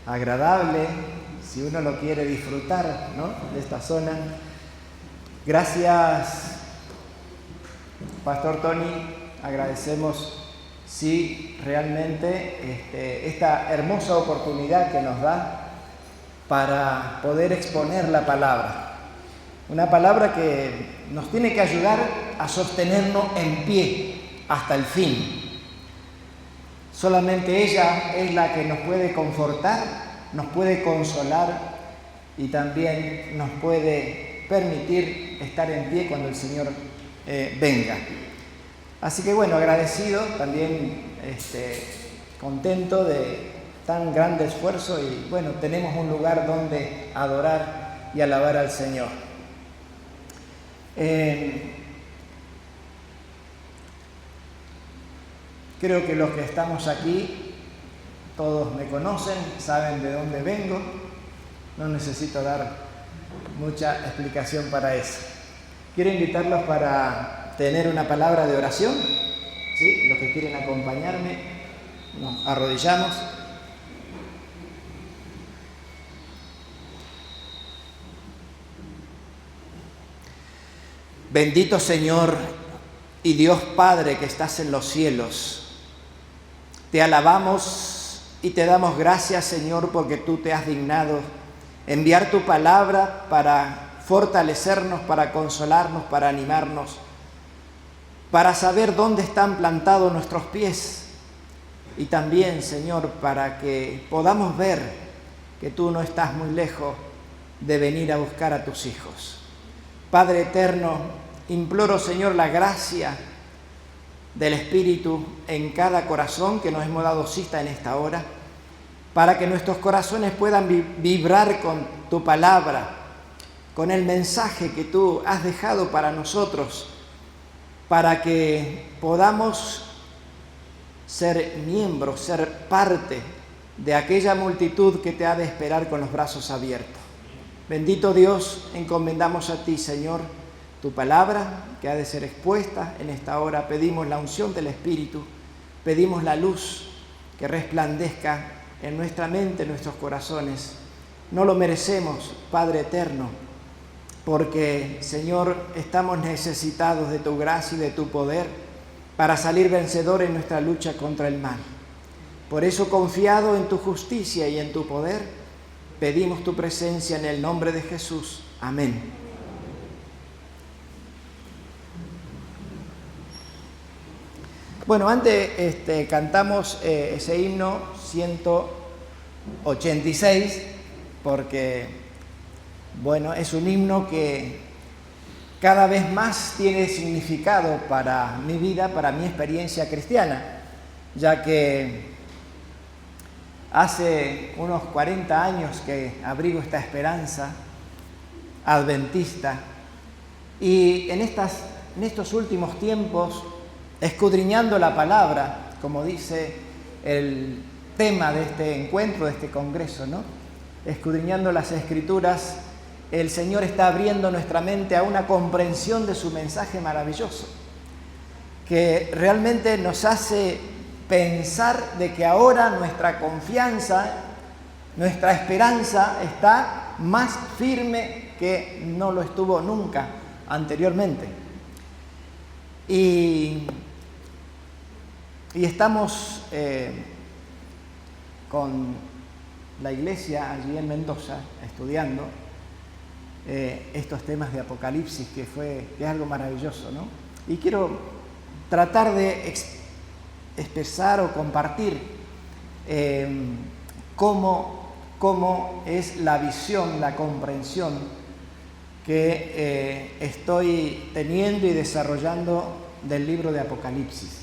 agradable, si uno lo quiere disfrutar, ¿no?, de esta zona. Gracias, Pastor Tony, agradecemos realmente esta hermosa oportunidad que nos da para poder exponer la palabra. Una palabra que nos tiene que ayudar a sostenernos en pie hasta el fin. Solamente ella es la que nos puede confortar, nos puede consolar y también nos puede permitir estar en pie cuando el Señor venga. Así que bueno, agradecido, también contento de tan grande esfuerzo y bueno, tenemos un lugar donde adorar y alabar al Señor. Creo que los que estamos aquí, todos me conocen, saben de dónde vengo, no necesito dar mucha explicación para eso. Quiero invitarlos para tener una palabra de oración, ¿sí? Los que quieren acompañarme, nos arrodillamos. Bendito Señor y Dios Padre que estás en los cielos, te alabamos y te damos gracias, Señor, porque tú te has dignado enviar tu palabra para fortalecernos, para consolarnos, para animarnos, para saber dónde están plantados nuestros pies y también, Señor, para que podamos ver que tú no estás muy lejos de venir a buscar a tus hijos. Padre eterno, imploro, Señor, la gracia del Espíritu en cada corazón que nos hemos dado cita en esta hora, para que nuestros corazones puedan vibrar con tu palabra, con el mensaje que tú has dejado para nosotros, para que podamos ser miembros, ser parte de aquella multitud que te ha de esperar con los brazos abiertos. Bendito Dios, encomendamos a ti, Señor, tu palabra que ha de ser expuesta en esta hora. Pedimos la unción del Espíritu, pedimos la luz que resplandezca en nuestra mente, en nuestros corazones. No lo merecemos, Padre eterno, porque, Señor, estamos necesitados de tu gracia y de tu poder para salir vencedores en nuestra lucha contra el mal. Por eso, confiado en tu justicia y en tu poder, pedimos tu presencia en el nombre de Jesús. Amén. Bueno, antes cantamos ese himno 186, porque, bueno, es un himno que cada vez más tiene significado para mi vida, para mi experiencia cristiana, ya que hace unos 40 años que abrigo esta esperanza adventista y en estos últimos tiempos, escudriñando la palabra, como dice el tema de este encuentro, de este congreso, ¿no? Escudriñando las Escrituras, el Señor está abriendo nuestra mente a una comprensión de su mensaje maravilloso, que realmente nos hace pensar de que ahora nuestra confianza, nuestra esperanza está más firme que no lo estuvo nunca anteriormente. Y estamos con la iglesia allí en Mendoza estudiando estos temas de Apocalipsis, que es algo maravilloso, ¿no? Y quiero tratar de expresar o compartir cómo es la visión, la comprensión que estoy teniendo y desarrollando del libro de Apocalipsis.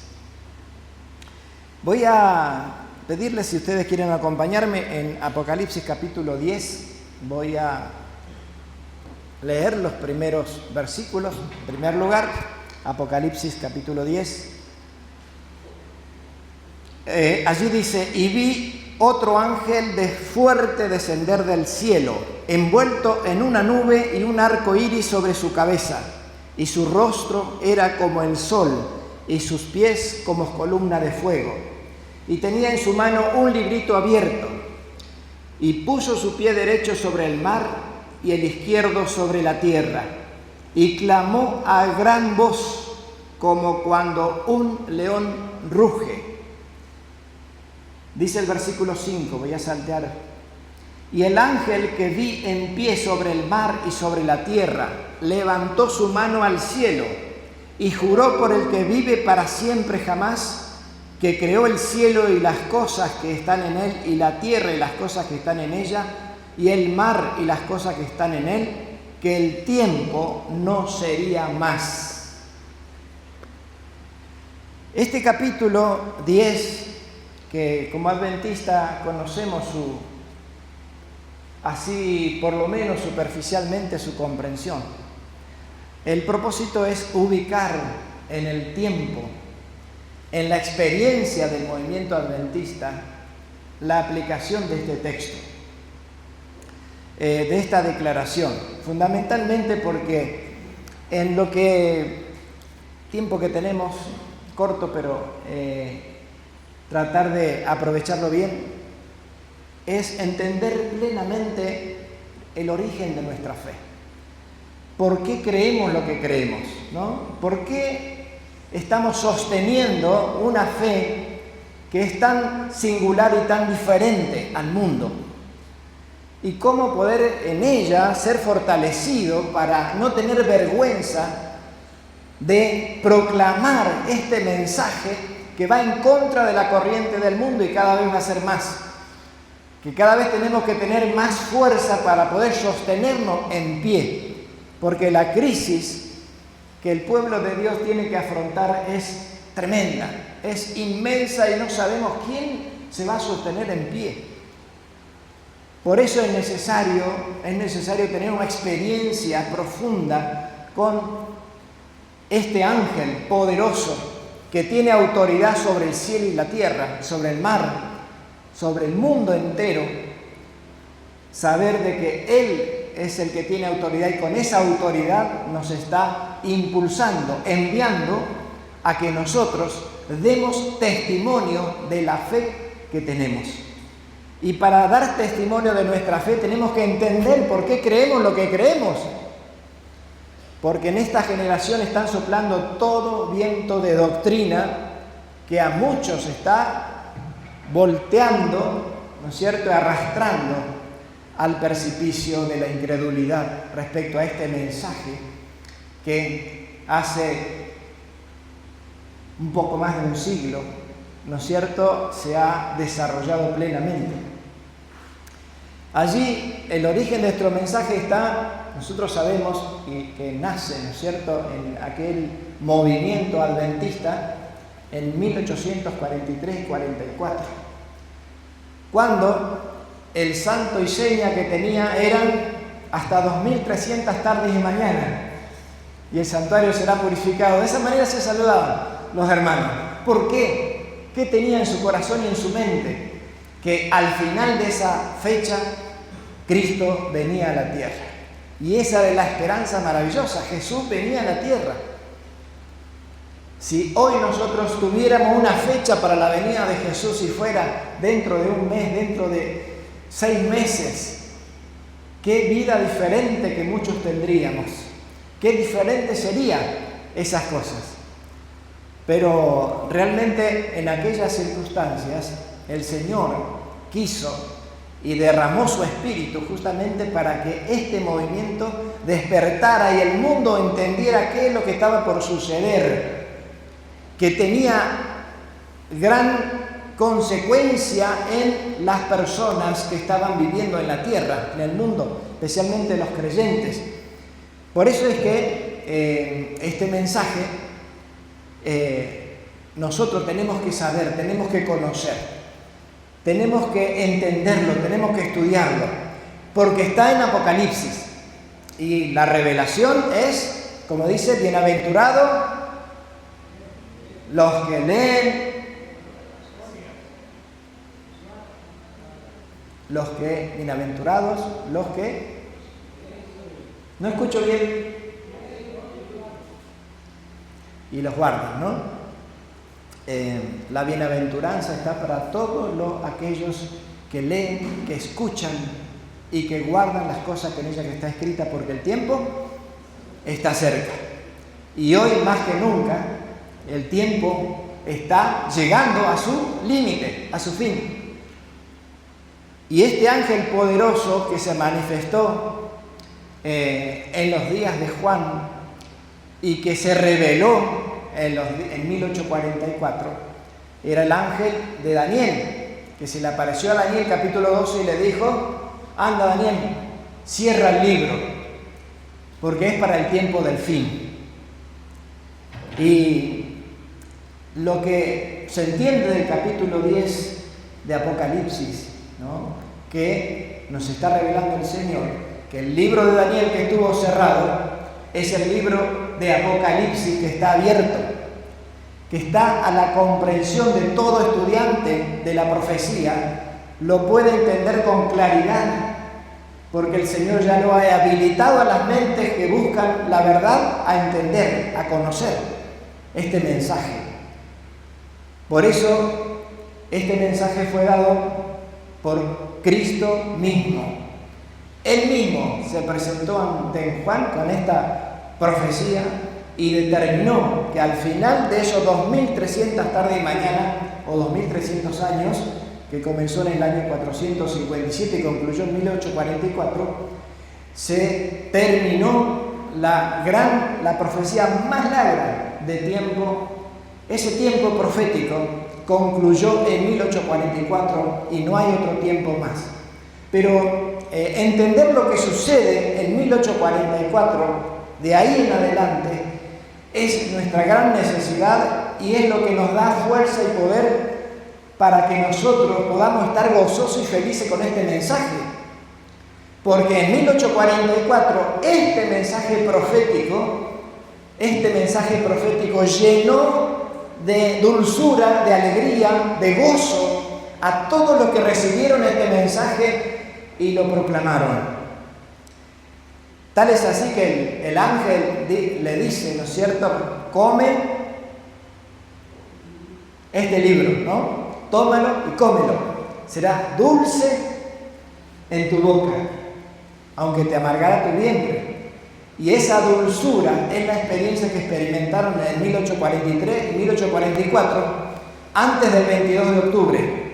Voy a pedirles, si ustedes quieren acompañarme, en Apocalipsis capítulo 10, voy a leer los primeros versículos. En primer lugar, Apocalipsis capítulo 10. Allí dice: y vi otro ángel de fuerte descender del cielo, envuelto en una nube y un arco iris sobre su cabeza, y su rostro era como el sol, y sus pies como columna de fuego. Y tenía en su mano un librito abierto, y puso su pie derecho sobre el mar y el izquierdo sobre la tierra, y clamó a gran voz, como cuando un león ruge. Dice el versículo 5, voy a saltear. Y el ángel que vi en pie sobre el mar y sobre la tierra, levantó su mano al cielo y juró por el que vive para siempre jamás, que creó el cielo y las cosas que están en él, y la tierra y las cosas que están en ella, y el mar y las cosas que están en él, que el tiempo no sería más. Este capítulo 10, que como adventista conocemos así por lo menos superficialmente su comprensión, el propósito es ubicar en el tiempo, en la experiencia del movimiento adventista, la aplicación de este texto, de esta declaración, fundamentalmente porque en lo que tiempo que tenemos, corto, pero tratar de aprovecharlo bien, es entender plenamente el origen de nuestra fe. ¿Por qué creemos lo que creemos? ¿No? ¿Por qué estamos sosteniendo una fe que es tan singular y tan diferente al mundo? Y cómo poder en ella ser fortalecido para no tener vergüenza de proclamar este mensaje que va en contra de la corriente del mundo y cada vez va a ser más. Que cada vez tenemos que tener más fuerza para poder sostenernos en pie, porque la crisis que el pueblo de Dios tiene que afrontar es tremenda, es inmensa y no sabemos quién se va a sostener en pie. Por eso es necesario tener una experiencia profunda con este ángel poderoso que tiene autoridad sobre el cielo y la tierra, sobre el mar, sobre el mundo entero. Saber de que Él es el que tiene autoridad y con esa autoridad nos está impulsando, enviando a que nosotros demos testimonio de la fe que tenemos. Y para dar testimonio de nuestra fe tenemos que entender por qué creemos lo que creemos. Porque en esta generación están soplando todo viento de doctrina que a muchos está volteando, ¿no es cierto?, arrastrando al precipicio de la incredulidad respecto a este mensaje que hace un poco más de un siglo, ¿no es cierto?, se ha desarrollado plenamente. Allí el origen de nuestro mensaje está, nosotros sabemos que nace, ¿no es cierto?, en aquel movimiento adventista en 1843 y 44, cuando el santo y seña que tenía eran hasta 2.300 tardes y mañanas, y el santuario será purificado. De esa manera se saludaban los hermanos. ¿Por qué? ¿Qué tenía en su corazón y en su mente? Que al final de esa fecha Cristo venía a la tierra. Y esa es la esperanza maravillosa. Jesús venía a la tierra. Si hoy nosotros tuviéramos una fecha para la venida de Jesús y fuera dentro de un mes, dentro de 6 meses, qué vida diferente que muchos tendríamos. Qué diferente serían esas cosas. Pero realmente en aquellas circunstancias el Señor quiso y derramó su espíritu justamente para que este movimiento despertara y el mundo entendiera qué es lo que estaba por suceder, que tenía gran consecuencia en las personas que estaban viviendo en la tierra, en el mundo, especialmente los creyentes. Por eso es que este mensaje nosotros tenemos que saber, tenemos que conocer, tenemos que entenderlo, tenemos que estudiarlo, porque está en Apocalipsis. Y la revelación es, como dice, bienaventurado los que leen, bienaventurados los que, no escucho bien, y los guardan, ¿no? La bienaventuranza está para todos aquellos que leen, que escuchan y que guardan las cosas que en ella que está escrita, porque el tiempo está cerca. Y hoy más que nunca el tiempo está llegando a su límite, a su fin. Y este ángel poderoso que se manifestó en los días de Juan y que se reveló en 1844, era el ángel de Daniel, que se le apareció a Daniel capítulo 12 y le dijo: anda Daniel, cierra el libro, porque es para el tiempo del fin. Y lo que se entiende del capítulo 10 de Apocalipsis, ¿no?, que nos está revelando el Señor, que el libro de Daniel que estuvo cerrado es el libro de Apocalipsis que está abierto, que está a la comprensión de todo estudiante de la profecía, lo puede entender con claridad, porque el Señor ya lo ha habilitado a las mentes que buscan la verdad a entender, a conocer este mensaje. Por eso este mensaje fue dado por Cristo mismo. Él mismo se presentó ante Juan con esta profecía y determinó que al final de esos 2300 tarde y mañana, o 2300 años, que comenzó en el año 457 y concluyó en 1844, se terminó la profecía más larga de tiempo. Ese tiempo profético concluyó en 1844 y no hay otro tiempo más. Pero entender lo que sucede en 1844, de ahí en adelante, es nuestra gran necesidad y es lo que nos da fuerza y poder para que nosotros podamos estar gozosos y felices con este mensaje. Porque en 1844 este mensaje profético llenó de dulzura, de alegría, de gozo a todos los que recibieron este mensaje y lo proclamaron. Tal es así que el ángel le dice, ¿no es cierto?, come este libro, ¿no? Tómalo y cómelo. Será dulce en tu boca, aunque te amargará tu vientre. Y esa dulzura es la experiencia que experimentaron en 1843 y 1844, antes del 22 de octubre.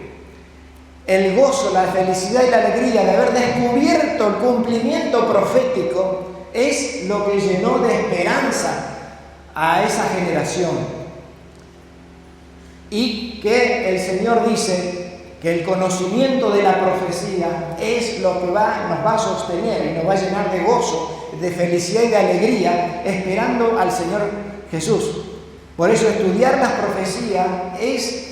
El gozo, la felicidad y la alegría de haber descubierto el cumplimiento profético es lo que llenó de esperanza a esa generación. Y que el Señor dice que el conocimiento de la profecía es lo que nos va a sostener y nos va a llenar de gozo, de felicidad y de alegría, esperando al Señor Jesús. Por eso estudiar las profecías es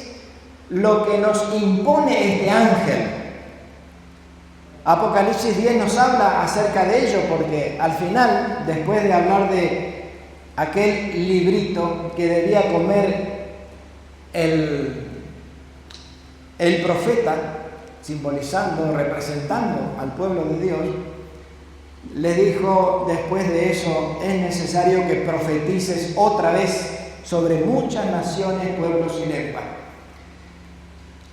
lo que nos impone este ángel. Apocalipsis 10 nos habla acerca de ello, porque al final, después de hablar de aquel librito que debía comer el profeta, simbolizando, representando al pueblo de Dios, le dijo después de eso: es necesario que profetices otra vez sobre muchas naciones, pueblos y lenguas.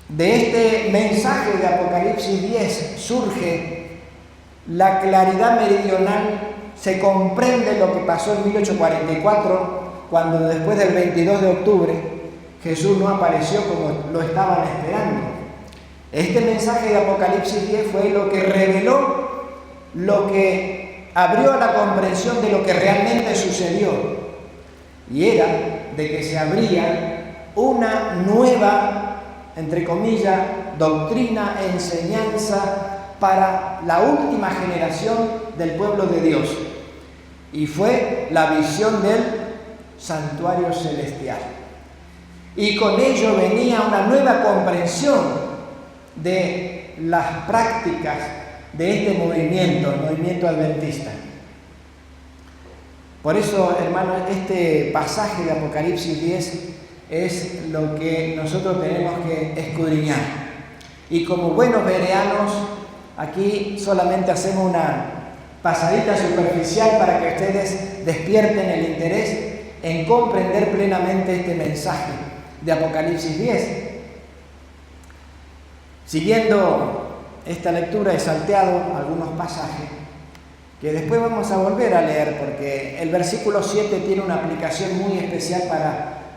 De este mensaje de Apocalipsis 10 surge la claridad meridional, se comprende lo que pasó en 1844, cuando después del 22 de octubre Jesús no apareció como lo estaban esperando. Este mensaje de Apocalipsis 10 fue lo que reveló, lo que abrió la comprensión de lo que realmente sucedió, y era de que se abría una nueva, entre comillas, doctrina e enseñanza para la última generación del pueblo de Dios, y fue la visión del santuario celestial. Y con ello venía una nueva comprensión de las prácticas de este movimiento, el movimiento adventista. Por eso, hermanos, este pasaje de Apocalipsis 10 es lo que nosotros tenemos que escudriñar. Y como buenos bereanos, aquí solamente hacemos una pasadita superficial para que ustedes despierten el interés en comprender plenamente este mensaje de Apocalipsis 10. Siguiendo esta lectura he salteado algunos pasajes que después vamos a volver a leer, porque el versículo 7 tiene una aplicación muy especial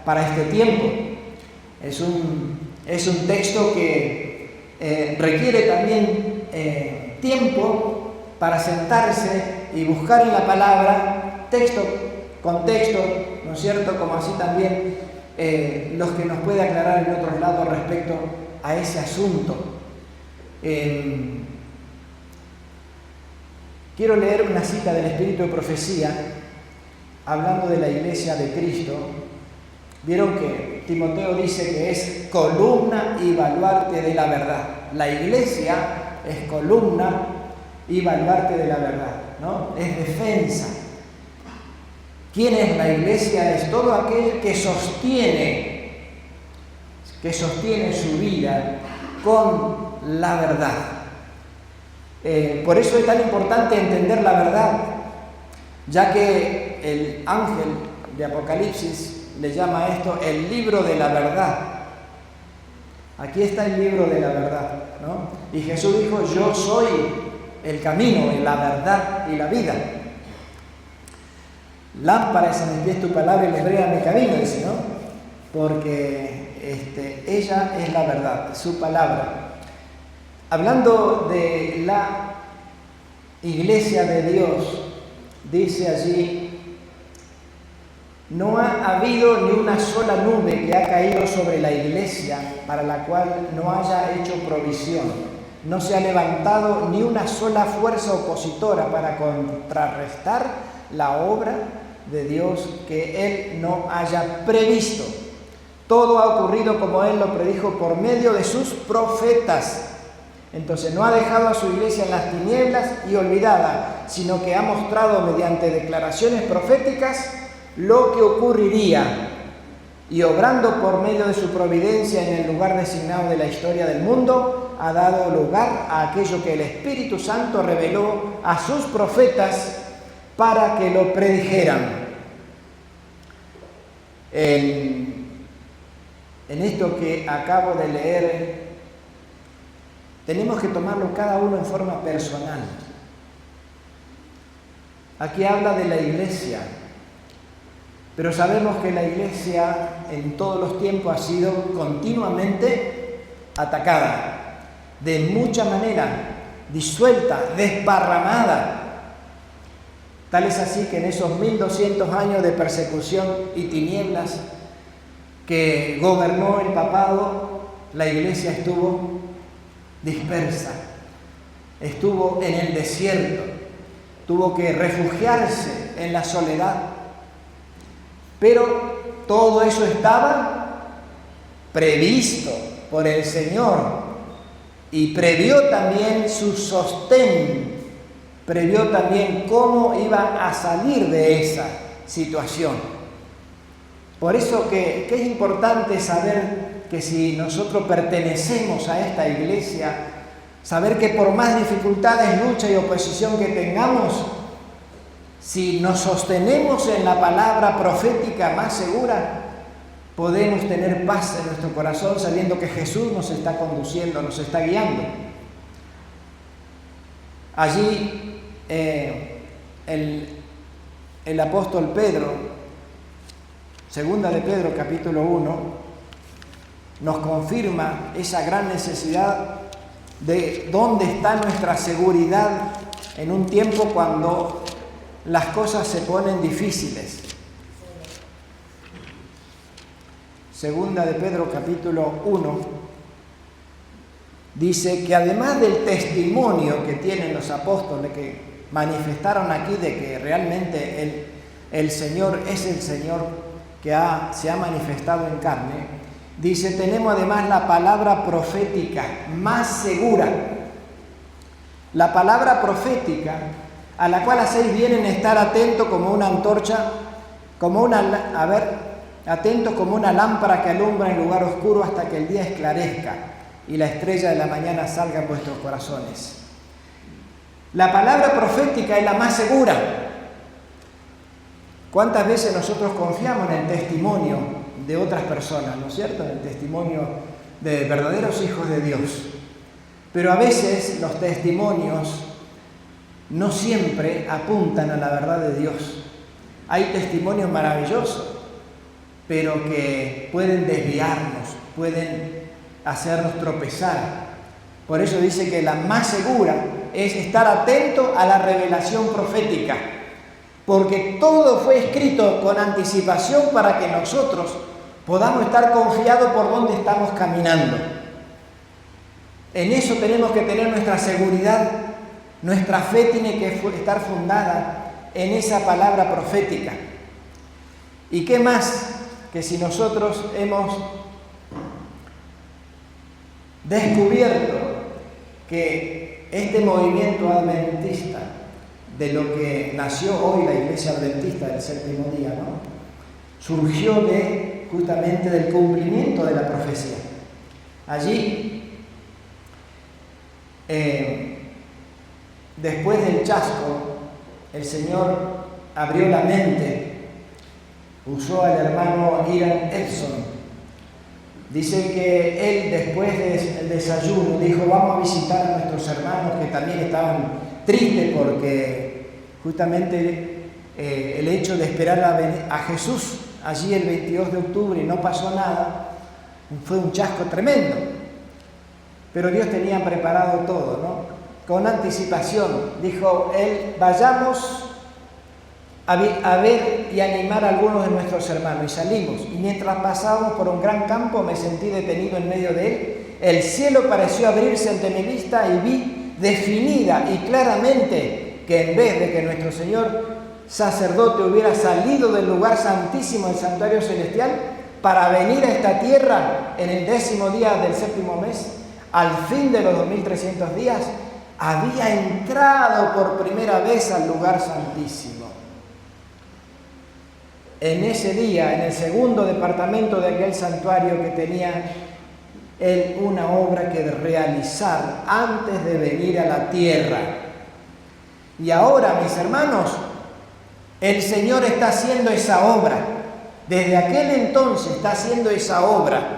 para este tiempo. Es un texto que requiere también tiempo para sentarse y buscar en la palabra texto con texto, ¿no es cierto? Como así también los que nos puede aclarar en otros lados respecto a ese asunto. Quiero leer una cita del Espíritu de Profecía, hablando de la iglesia de Cristo. Vieron que Timoteo dice que es columna y baluarte de la verdad. La iglesia es columna y baluarte de la verdad, ¿no? Es defensa. ¿Quién es la iglesia? Es todo aquel que sostiene su vida con la verdad. Por eso es tan importante entender la verdad, ya que el ángel de Apocalipsis le llama a esto el libro de la verdad. Aquí está el libro de la verdad, ¿no? Y Jesús dijo: yo soy el camino, la verdad y la vida. Lámpara es a mis pies tu palabra y lumbrera mi camino, dice, ¿no? Porque ella es la verdad, su palabra. Hablando de la iglesia de Dios, dice allí: no ha habido ni una sola nube que ha caído sobre la iglesia para la cual no haya hecho provisión. No se ha levantado ni una sola fuerza opositora para contrarrestar la obra de Dios que Él no haya previsto. Todo ha ocurrido como Él lo predijo por medio de sus profetas. Entonces no ha dejado a su iglesia en las tinieblas y olvidada, sino que ha mostrado mediante declaraciones proféticas lo que ocurriría, y obrando por medio de su providencia en el lugar designado de la historia del mundo, ha dado lugar a aquello que el Espíritu Santo reveló a sus profetas para que lo predijeran. En esto que acabo de leer, tenemos que tomarlo cada uno en forma personal. Aquí habla de la iglesia, pero sabemos que la iglesia en todos los tiempos ha sido continuamente atacada, de mucha manera, disuelta, desparramada. Tal es así que en esos 1200 años de persecución y tinieblas que gobernó el papado, la iglesia estuvo dispersa, estuvo en el desierto, tuvo que refugiarse en la soledad. Pero todo eso estaba previsto por el Señor y previó también su sostén, previó también cómo iba a salir de esa situación. Por eso que es importante saber que si nosotros pertenecemos a esta iglesia, saber que por más dificultades, lucha y oposición que tengamos, si nos sostenemos en la palabra profética más segura, podemos tener paz en nuestro corazón sabiendo que Jesús nos está conduciendo, nos está guiando. Allí el apóstol Pedro, segunda de Pedro capítulo 1, nos confirma esa gran necesidad de dónde está nuestra seguridad en un tiempo cuando las cosas se ponen difíciles. Segunda de Pedro capítulo 1 dice que además del testimonio que tienen los apóstoles que manifestaron aquí de que realmente el Señor es el Señor que se ha manifestado en carne, dice, tenemos además la palabra profética más segura. La palabra profética a la cual hacéis bien en estar atento como una antorcha, atento como una lámpara que alumbra en lugar oscuro hasta que el día esclarezca y la estrella de la mañana salga en vuestros corazones. La palabra profética es la más segura. ¿Cuántas veces nosotros confiamos en el testimonio de otras personas, ¿no es cierto? En el testimonio de verdaderos hijos de Dios. Pero a veces los testimonios no siempre apuntan a la verdad de Dios. Hay testimonios maravillosos, pero que pueden desviarnos, pueden hacernos tropezar. Por eso dice que la más segura es estar atento a la revelación profética, porque todo fue escrito con anticipación para que nosotros podamos estar confiados por dónde estamos caminando. En eso tenemos que tener nuestra seguridad. Nuestra fe tiene que estar fundada en esa palabra profética. ¿Y qué más que si nosotros hemos descubierto que este movimiento adventista, de lo que nació hoy la Iglesia Adventista del Séptimo Día, ¿no?, surgió justamente del cumplimiento de la profecía? Allí, después del chasco, el Señor abrió la mente, usó al hermano Iran Edson. Dice que él, después del desayuno, dijo: vamos a visitar a nuestros hermanos que también estaban tristes porque justamente el hecho de esperar a Jesús allí el 22 de octubre y no pasó nada, fue un chasco tremendo. Pero Dios tenía preparado todo, ¿no? Con anticipación, dijo él: vayamos a ver y animar a algunos de nuestros hermanos. Y salimos, y mientras pasábamos por un gran campo me sentí detenido en medio de él. El cielo pareció abrirse ante mi vista y vi definida y claramente que en vez de que nuestro Señor sacerdote hubiera salido del lugar santísimo del santuario celestial para venir a esta tierra en el 10º día del 7º mes, al fin de los 2300 días, había entrado por primera vez al lugar santísimo. En ese día, en el segundo departamento de aquel santuario, que tenía él una obra que realizar antes de venir a la tierra. Y ahora, mis hermanos, el Señor está haciendo esa obra. Desde aquel entonces está haciendo esa obra.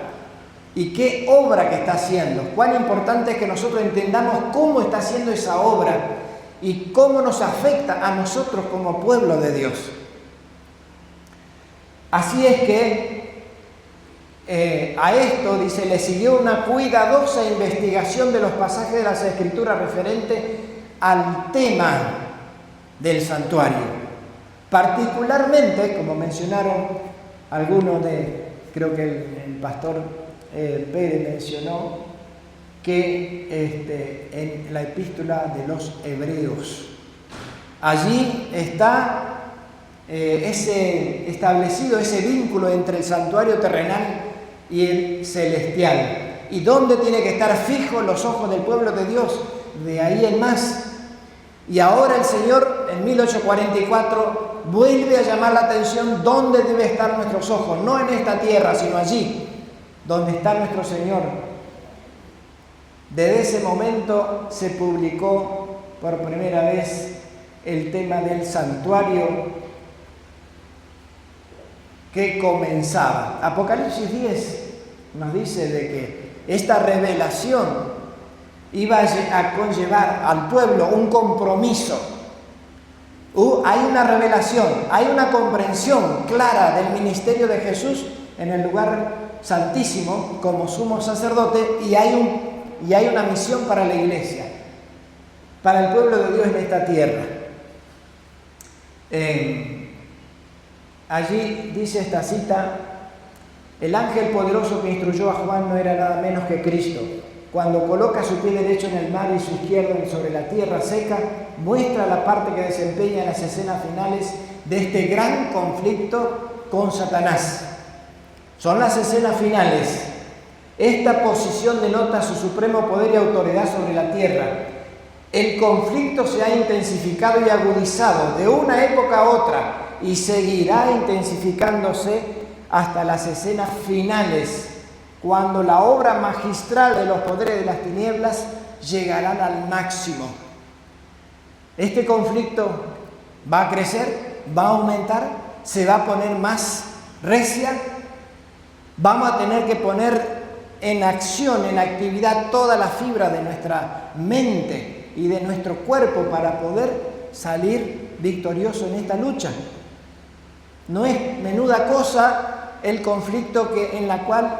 ¿Y qué obra que está haciendo? Cuán importante es que nosotros entendamos cómo está haciendo esa obra y cómo nos afecta a nosotros como pueblo de Dios. Así es que a esto, dice, le siguió una cuidadosa investigación de los pasajes de las Escrituras referente al tema del santuario. Particularmente, como mencionaron algunos creo que el pastor Pérez mencionó, que en la epístola de los Hebreos, allí está establecido ese vínculo entre el santuario terrenal y el celestial. ¿Y dónde tiene que estar fijos los ojos del pueblo de Dios? De ahí en más. Y ahora el Señor, en 1844, vuelve a llamar la atención dónde debe estar nuestros ojos, no en esta tierra, sino allí, donde está nuestro Señor. Desde ese momento se publicó por primera vez el tema del santuario que comenzaba. Apocalipsis 10 nos dice de que esta revelación iba a conllevar al pueblo un compromiso. Hay una revelación, hay una comprensión clara del ministerio de Jesús en el lugar santísimo como sumo sacerdote, y hay una misión para la iglesia, para el pueblo de Dios en esta tierra. Allí dice esta cita: el ángel poderoso que instruyó a Juan no era nada menos que Cristo. Cuando coloca su pie derecho en el mar y su izquierdo sobre la tierra seca, muestra la parte que desempeña en las escenas finales de este gran conflicto con Satanás. Son las escenas finales. Esta posición denota su supremo poder y autoridad sobre la tierra. El conflicto se ha intensificado y agudizado de una época a otra y seguirá intensificándose hasta las escenas finales, cuando la obra magistral de los poderes de las tinieblas llegarán al máximo. Este conflicto va a crecer, va a aumentar, se va a poner más recia. Vamos a tener que poner en acción, en actividad toda la fibra de nuestra mente y de nuestro cuerpo para poder salir victorioso en esta lucha. No es menuda cosa el conflicto en la cual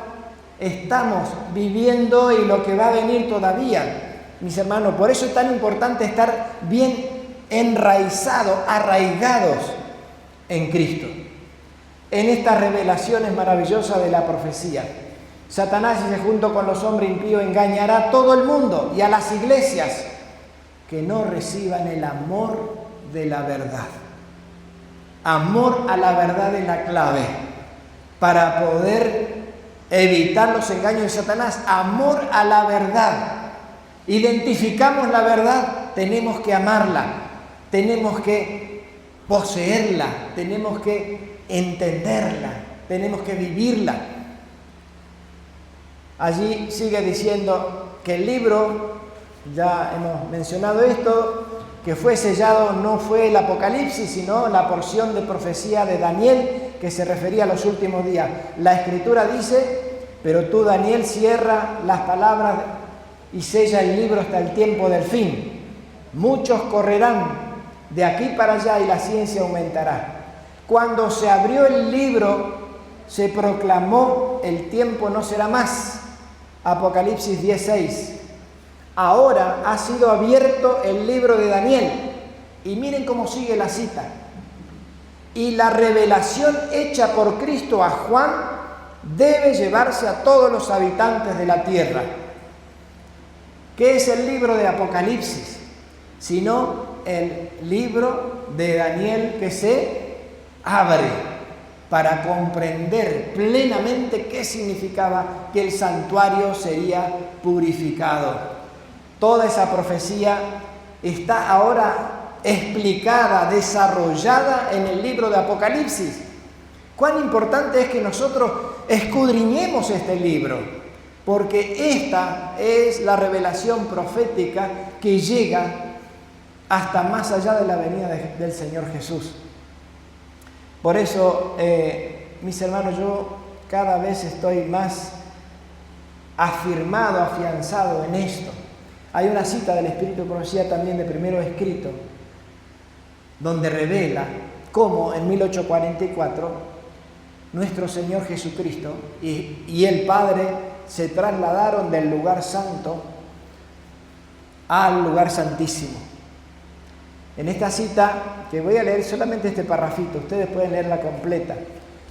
estamos viviendo y lo que va a venir todavía, mis hermanos. Por eso es tan importante estar bien enraizados, arraigados en Cristo, en estas revelaciones maravillosas de la profecía. Satanás, junto con los hombres impíos, engañará a todo el mundo y a las iglesias que no reciban el amor de la verdad. Amor a la verdad es la clave para poder evitar los engaños de Satanás. Amor a la verdad. Identificamos la verdad, tenemos que amarla, tenemos que poseerla, tenemos que entenderla, tenemos que vivirla. Allí sigue diciendo que el libro, ya hemos mencionado esto, que fue sellado no fue el Apocalipsis, sino la porción de profecía de Daniel que se refería a los últimos días. La Escritura dice: pero tú, Daniel, cierra las palabras y sella el libro hasta el tiempo del fin. Muchos correrán de aquí para allá y la ciencia aumentará. Cuando se abrió el libro, se proclamó: el tiempo no será más. Apocalipsis 10:6. Ahora ha sido abierto el libro de Daniel. Y miren cómo sigue la cita. Y la revelación hecha por Cristo a Juan debe llevarse a todos los habitantes de la tierra. ¿Qué es el libro de Apocalipsis? Sino el libro de Daniel que se abre para comprender plenamente qué significaba que el santuario sería purificado. Toda esa profecía está ahora explicada, desarrollada en el libro de Apocalipsis. Cuán importante es que nosotros escudriñemos este libro, porque esta es la revelación profética que llega hasta más allá de la venida del Señor Jesús. Por eso, mis hermanos, yo cada vez estoy más afirmado, afianzado en esto. Hay una cita del Espíritu de Profecía también de Primero Escrito, donde revela cómo en 1844 nuestro Señor Jesucristo y el Padre se trasladaron del lugar santo al lugar santísimo. En esta cita, que voy a leer solamente este parrafito, ustedes pueden leerla completa.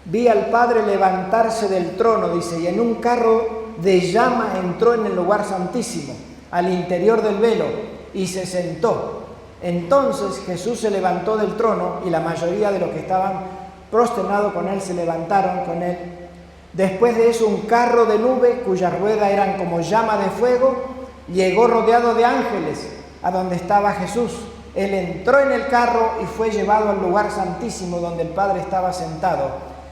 Vi al Padre levantarse del trono, dice, y en un carro de llama entró en el lugar santísimo, al interior del velo, y se sentó. Entonces Jesús se levantó del trono y la mayoría de los que estaban prosternados con él se levantaron con él. Después de eso, un carro de nube, cuyas ruedas eran como llama de fuego, llegó rodeado de ángeles a donde estaba Jesús. Él entró en el carro y fue llevado al lugar santísimo donde el Padre estaba sentado.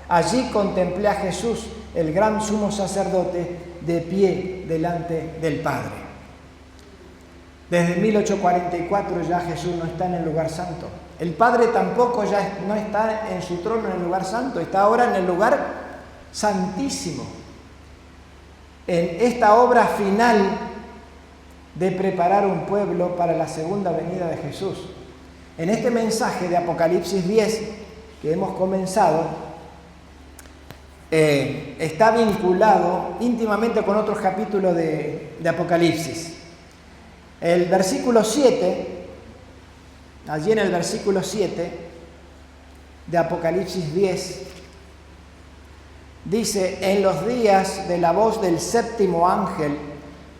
Allí contemplé a Jesús, el gran sumo sacerdote, de pie delante del Padre. Desde 1844 ya Jesús no está en el lugar santo. El Padre tampoco ya no está en su trono en el lugar santo, está ahora en el lugar santísimo. En esta obra final de preparar un pueblo para la segunda venida de Jesús. En este mensaje de Apocalipsis 10 que hemos comenzado, está vinculado íntimamente con otros capítulos de Apocalipsis. El versículo 7, allí en el versículo 7 de Apocalipsis 10, dice: en los días de la voz del séptimo ángel,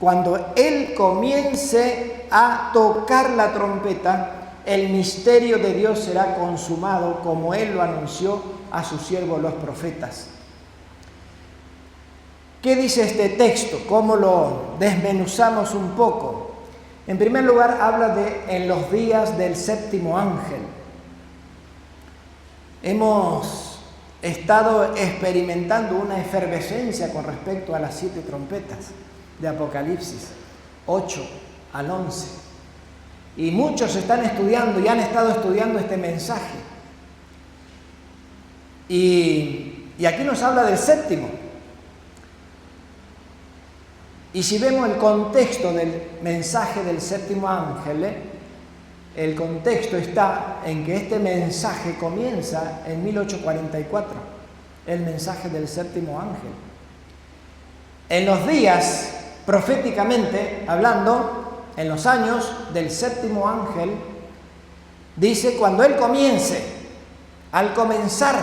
cuando él comience a tocar la trompeta, el misterio de Dios será consumado, como él lo anunció a sus siervos los profetas. ¿Qué dice este texto? ¿Cómo lo desmenuzamos un poco? En primer lugar, habla de en los días del séptimo ángel. Hemos estado experimentando una efervescencia con respecto a las 7 trompetas de Apocalipsis 8 al 11. Y muchos están estudiando y han estado estudiando este mensaje. Y aquí nos habla del séptimo. Y si vemos el contexto del mensaje del séptimo ángel, el contexto está en que este mensaje comienza en 1844, el mensaje del séptimo ángel. En los días, proféticamente hablando, en los años del séptimo ángel, dice cuando él comience, al comenzar,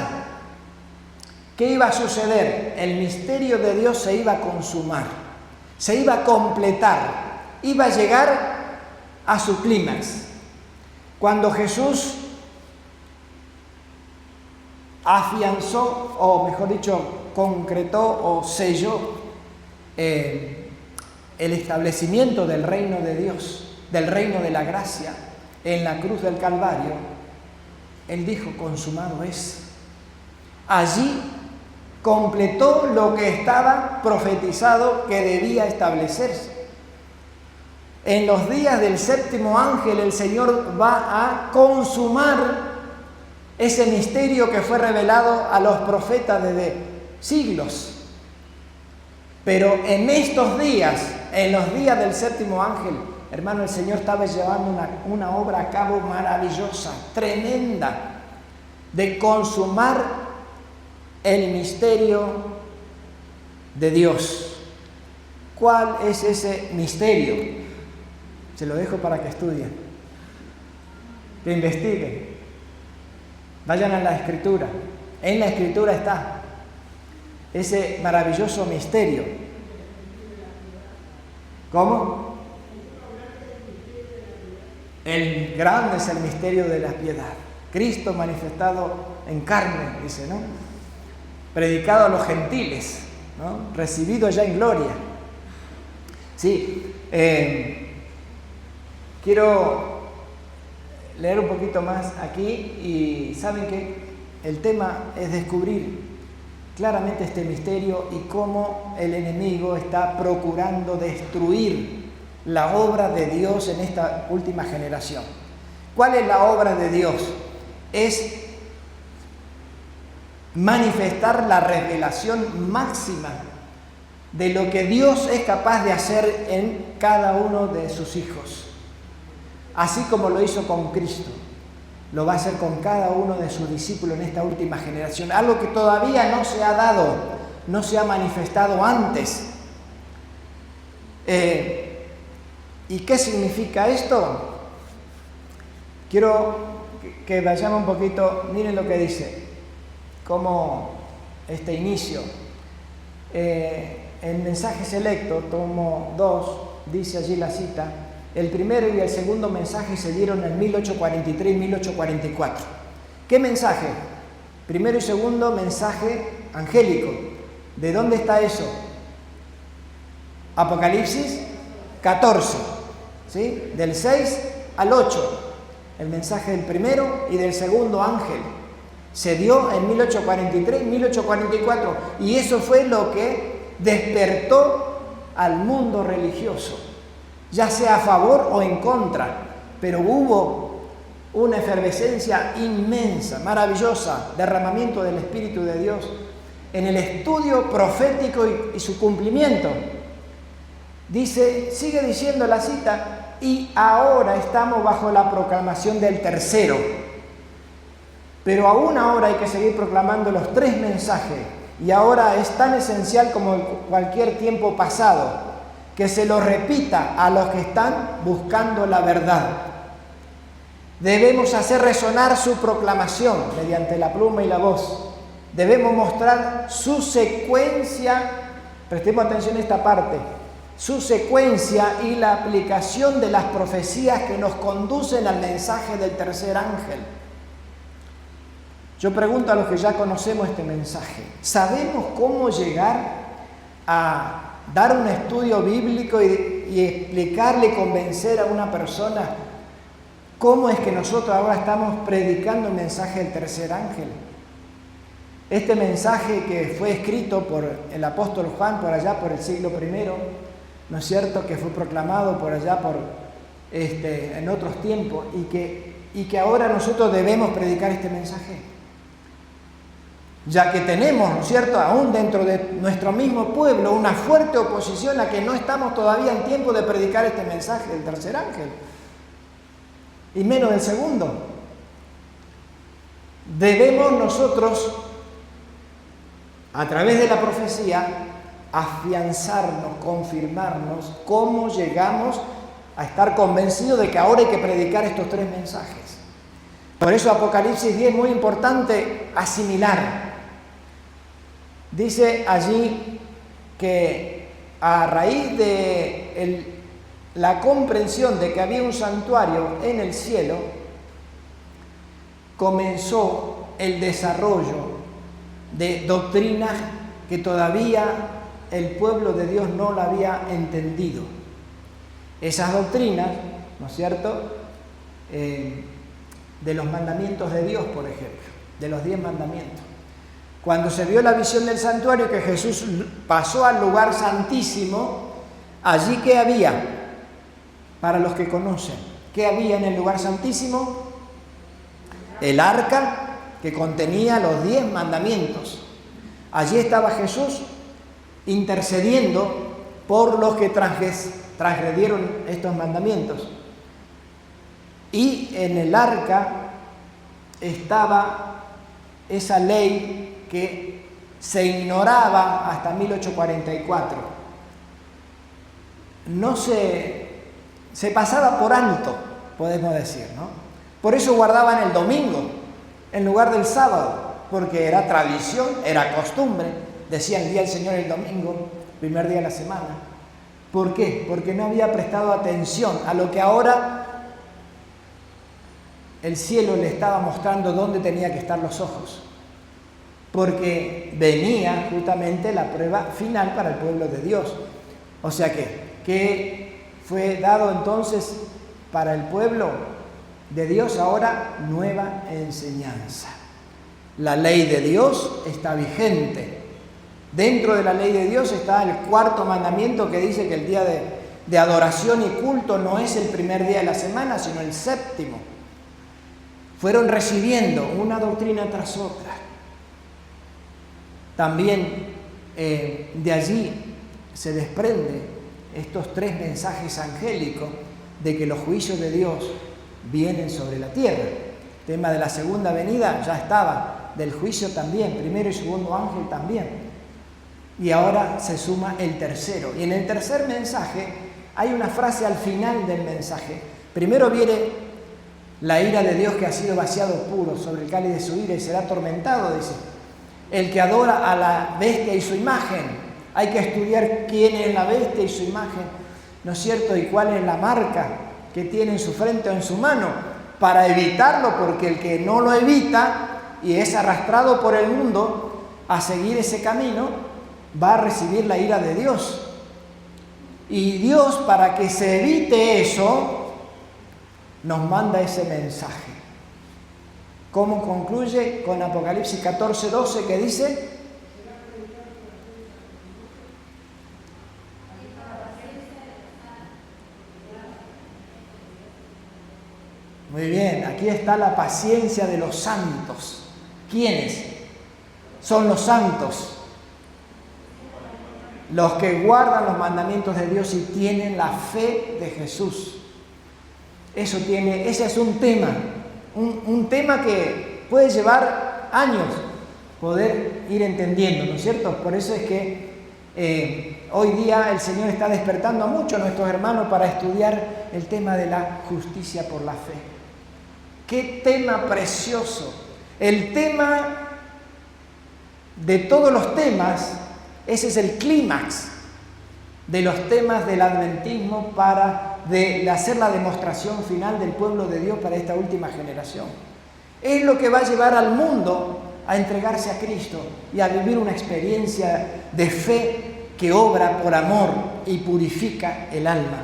¿qué iba a suceder? El misterio de Dios se iba a consumar, se iba a completar, iba a llegar a su clímax. Cuando Jesús afianzó, o mejor dicho, concretó o selló el establecimiento del reino de Dios, del reino de la gracia, en la cruz del Calvario, Él dijo, consumado es. Allí completó lo que estaba profetizado que debía establecerse. En los días del séptimo ángel, el Señor va a consumar ese misterio que fue revelado a los profetas desde siglos. Pero en estos días, en los días del séptimo ángel, hermano, el Señor estaba llevando una obra a cabo maravillosa, tremenda, de consumar el misterio de Dios. ¿Cuál es ese misterio? Se lo dejo para que estudien, que investiguen, vayan a la Escritura. En la Escritura está ese maravilloso misterio. ¿Cómo? El grande es el misterio de la piedad. Cristo manifestado en carne, dice, ¿no? Predicado a los gentiles, ¿no? Recibido ya en gloria. Sí, quiero leer un poquito más aquí y saben que el tema es descubrir claramente este misterio y cómo el enemigo está procurando destruir la obra de Dios en esta última generación. ¿Cuál es la obra de Dios? Es manifestar la revelación máxima de lo que Dios es capaz de hacer en cada uno de sus hijos. Así como lo hizo con Cristo, lo va a hacer con cada uno de sus discípulos en esta última generación. Algo que todavía no se ha dado, no se ha manifestado antes. ¿Y qué significa esto? Quiero que vayamos un poquito, miren lo que dice, como este inicio. En Mensaje Selecto, tomo 2, dice allí la cita, el primero y el segundo mensaje se dieron en 1843 y 1844. ¿Qué mensaje? Primero y segundo mensaje angélico. ¿De dónde está eso? Apocalipsis 14, ¿sí? Del 6 al 8. El mensaje del primero y del segundo ángel se dio en 1843 y 1844. Y eso fue lo que despertó al mundo religioso, ya sea a favor o en contra, pero hubo una efervescencia inmensa, maravillosa, derramamiento del Espíritu de Dios en el estudio profético y su cumplimiento. Dice, sigue diciendo la cita, y ahora estamos bajo la proclamación del tercero. Pero aún ahora hay que seguir proclamando los 3 mensajes, y ahora es tan esencial como en cualquier tiempo pasado, que se lo repita a los que están buscando la verdad. Debemos hacer resonar su proclamación mediante la pluma y la voz. Debemos mostrar su secuencia, prestemos atención a esta parte, su secuencia y la aplicación de las profecías que nos conducen al mensaje del tercer ángel. Yo pregunto a los que ya conocemos este mensaje, ¿sabemos cómo llegar a dar un estudio bíblico y explicarle y convencer a una persona cómo es que nosotros ahora estamos predicando el mensaje del tercer ángel? Este mensaje que fue escrito por el apóstol Juan por allá por el siglo I, ¿no es cierto?, que fue proclamado por allá en otros tiempos y que ahora nosotros debemos predicar este mensaje. ya que tenemos, ¿no es cierto?, aún dentro de nuestro mismo pueblo, una fuerte oposición a que no estamos todavía en tiempo de predicar este mensaje del tercer ángel, y menos del segundo. Debemos nosotros, a través de la profecía, afianzarnos, confirmarnos cómo llegamos a estar convencidos de que ahora hay que predicar estos tres mensajes. Por eso Apocalipsis 10 es muy importante asimilar. Dice allí que a raíz de la comprensión de que había un santuario en el cielo, comenzó el desarrollo de doctrinas que todavía el pueblo de Dios no la había entendido. Esas doctrinas, ¿no es cierto?, de los mandamientos de Dios, por ejemplo, de los 10 mandamientos. Cuando se vio la visión del santuario, que Jesús pasó al lugar santísimo, allí ¿qué había? Para los que conocen, ¿qué había en el lugar santísimo? El arca que contenía los 10 mandamientos. Allí estaba Jesús intercediendo por los que transgredieron estos mandamientos. Y en el arca estaba esa ley que se ignoraba hasta 1844. No se pasaba por alto, podemos decir, ¿no? Por eso guardaban el domingo en lugar del sábado, porque era tradición, era costumbre. Decían el día del Señor el domingo, primer día de la semana. ¿Por qué? Porque no había prestado atención a lo que ahora el cielo le estaba mostrando dónde tenía que estar los ojos. Porque venía justamente la prueba final para el pueblo de Dios. O sea que fue dado entonces para el pueblo de Dios ahora nueva enseñanza. La ley de Dios está vigente. Dentro de la ley de Dios está el cuarto mandamiento que dice que el día de adoración y culto no es el primer día de la semana, sino el séptimo. Fueron recibiendo una doctrina tras otra. También de allí se desprende estos tres mensajes angélicos de que los juicios de Dios vienen sobre la tierra. El tema de la segunda venida ya estaba, del juicio también, primero y segundo ángel también. Y ahora se suma el tercero. Y en el tercer mensaje hay una frase al final del mensaje. Primero viene la ira de Dios que ha sido vaciado puro sobre el cáliz de su ira y será atormentado, dice. El que adora a la bestia y su imagen. Hay que estudiar quién es la bestia y su imagen, ¿no es cierto? Y cuál es la marca que tiene en su frente o en su mano, para evitarlo, porque el que no lo evita y es arrastrado por el mundo a seguir ese camino, va a recibir la ira de Dios. Y Dios, para que se evite eso, nos manda ese mensaje. ¿Cómo concluye? Con Apocalipsis 14:12, que dice: muy bien, aquí está la paciencia de los santos. ¿Quiénes son los santos? Los que guardan los mandamientos de Dios y tienen la fe de Jesús. Ese es un tema que puede llevar años poder ir entendiendo, ¿no es cierto? Por eso es que hoy día el Señor está despertando a muchos de nuestros hermanos para estudiar el tema de la justicia por la fe. ¡Qué tema precioso! El tema de todos los temas, ese es el clímax de los temas del adventismo de hacer la demostración final del pueblo de Dios para esta última generación. Es lo que va a llevar al mundo a entregarse a Cristo y a vivir una experiencia de fe que obra por amor y purifica el alma.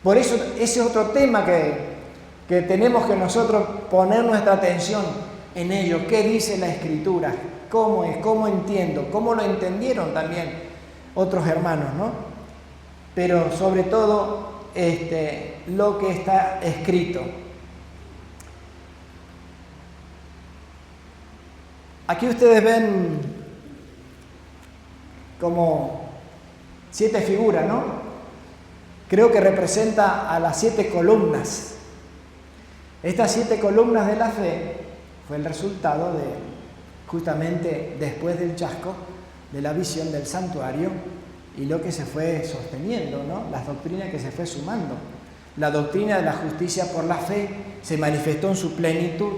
Por eso ese es otro tema que tenemos que nosotros poner nuestra atención en ello. ¿Qué dice la Escritura? ¿Cómo es? ¿Cómo entiendo? ¿Cómo lo entendieron también otros hermanos, ¿no? Pero sobre todo lo que está escrito. Aquí ustedes ven como 7 figuras, ¿no? Creo que representa a las 7 columnas. Estas 7 columnas de la fe fue el resultado de, justamente después del chasco, de la visión del santuario y lo que se fue sosteniendo, ¿no? Las doctrinas que se fue sumando. La doctrina de la justicia por la fe se manifestó en su plenitud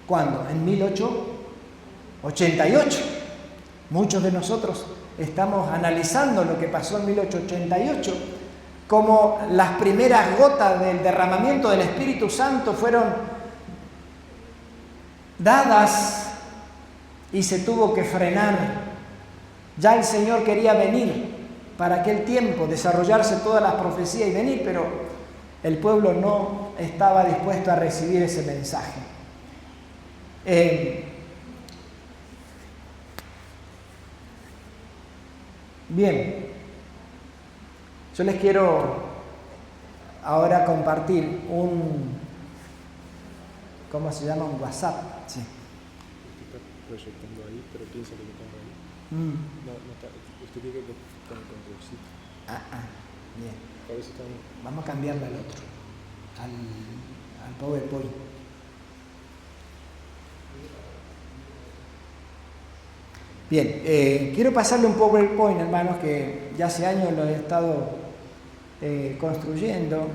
¿cuándo? En 1888. Muchos de nosotros estamos analizando lo que pasó en 1888, como las primeras gotas del derramamiento del Espíritu Santo fueron dadas y se tuvo que frenar. Ya el Señor quería venir para aquel tiempo, desarrollarse todas las profecías y venir, pero el pueblo no estaba dispuesto a recibir ese mensaje. Bien, yo les quiero ahora compartir ¿cómo se llama? Un WhatsApp. Sí. Está proyectando ahí, pero piensa que lo pongo ahí. No está, usted tiene que poner controlcito. Bien. A veces están... Vamos a cambiarle al otro, al PowerPoint. Bien, quiero pasarle un PowerPoint, hermanos, que ya hace años lo he estado construyendo,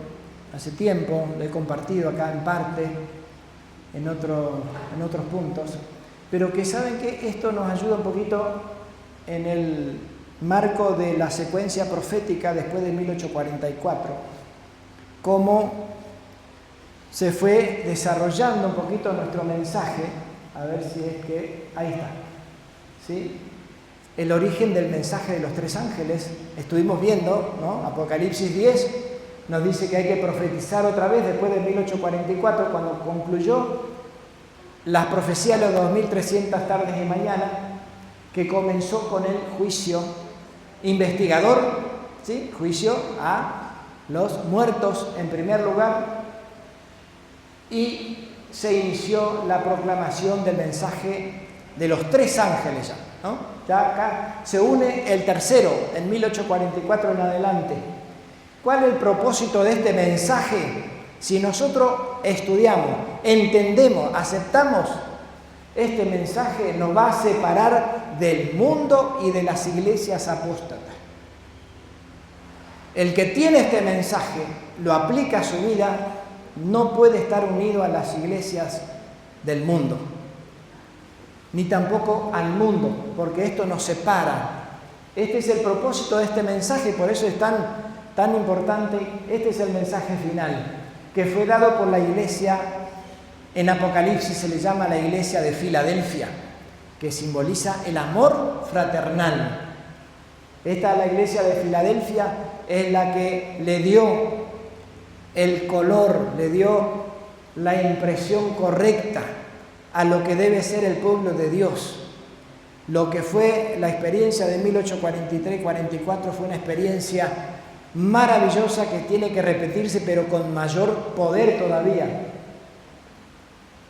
hace tiempo, lo he compartido acá en parte, en otros puntos, pero que saben que esto nos ayuda un poquito en el marco de la secuencia profética después de 1844, cómo se fue desarrollando un poquito nuestro mensaje, a ver si es que, ahí está, ¿sí? El origen del mensaje de los 3 ángeles, estuvimos viendo, ¿no? Apocalipsis 10 nos dice que hay que profetizar otra vez después de 1844, cuando concluyó las profecías de los 2300 tardes y mañanas, que comenzó con el juicio investigador, ¿sí? Juicio a los muertos en primer lugar, y se inició la proclamación del mensaje de los 3 ángeles ya, ¿no? Ya acá se une el tercero en 1844 en adelante. ¿Cuál es el propósito de este mensaje? Si nosotros estudiamos, entendemos, aceptamos, este mensaje nos va a separar del mundo y de las iglesias apóstatas. El que tiene este mensaje, lo aplica a su vida, no puede estar unido a las iglesias del mundo, ni tampoco al mundo, porque esto nos separa. Este es el propósito de este mensaje, por eso es tan importante. Este es el mensaje final, que fue dado por la iglesia, en Apocalipsis se le llama la iglesia de Filadelfia, que simboliza el amor fraternal. Esta, la iglesia de Filadelfia, es la que le dio el color, le dio la impresión correcta a lo que debe ser el pueblo de Dios. Lo que fue la experiencia de 1843-44 fue una experiencia maravillosa que tiene que repetirse, pero con mayor poder todavía.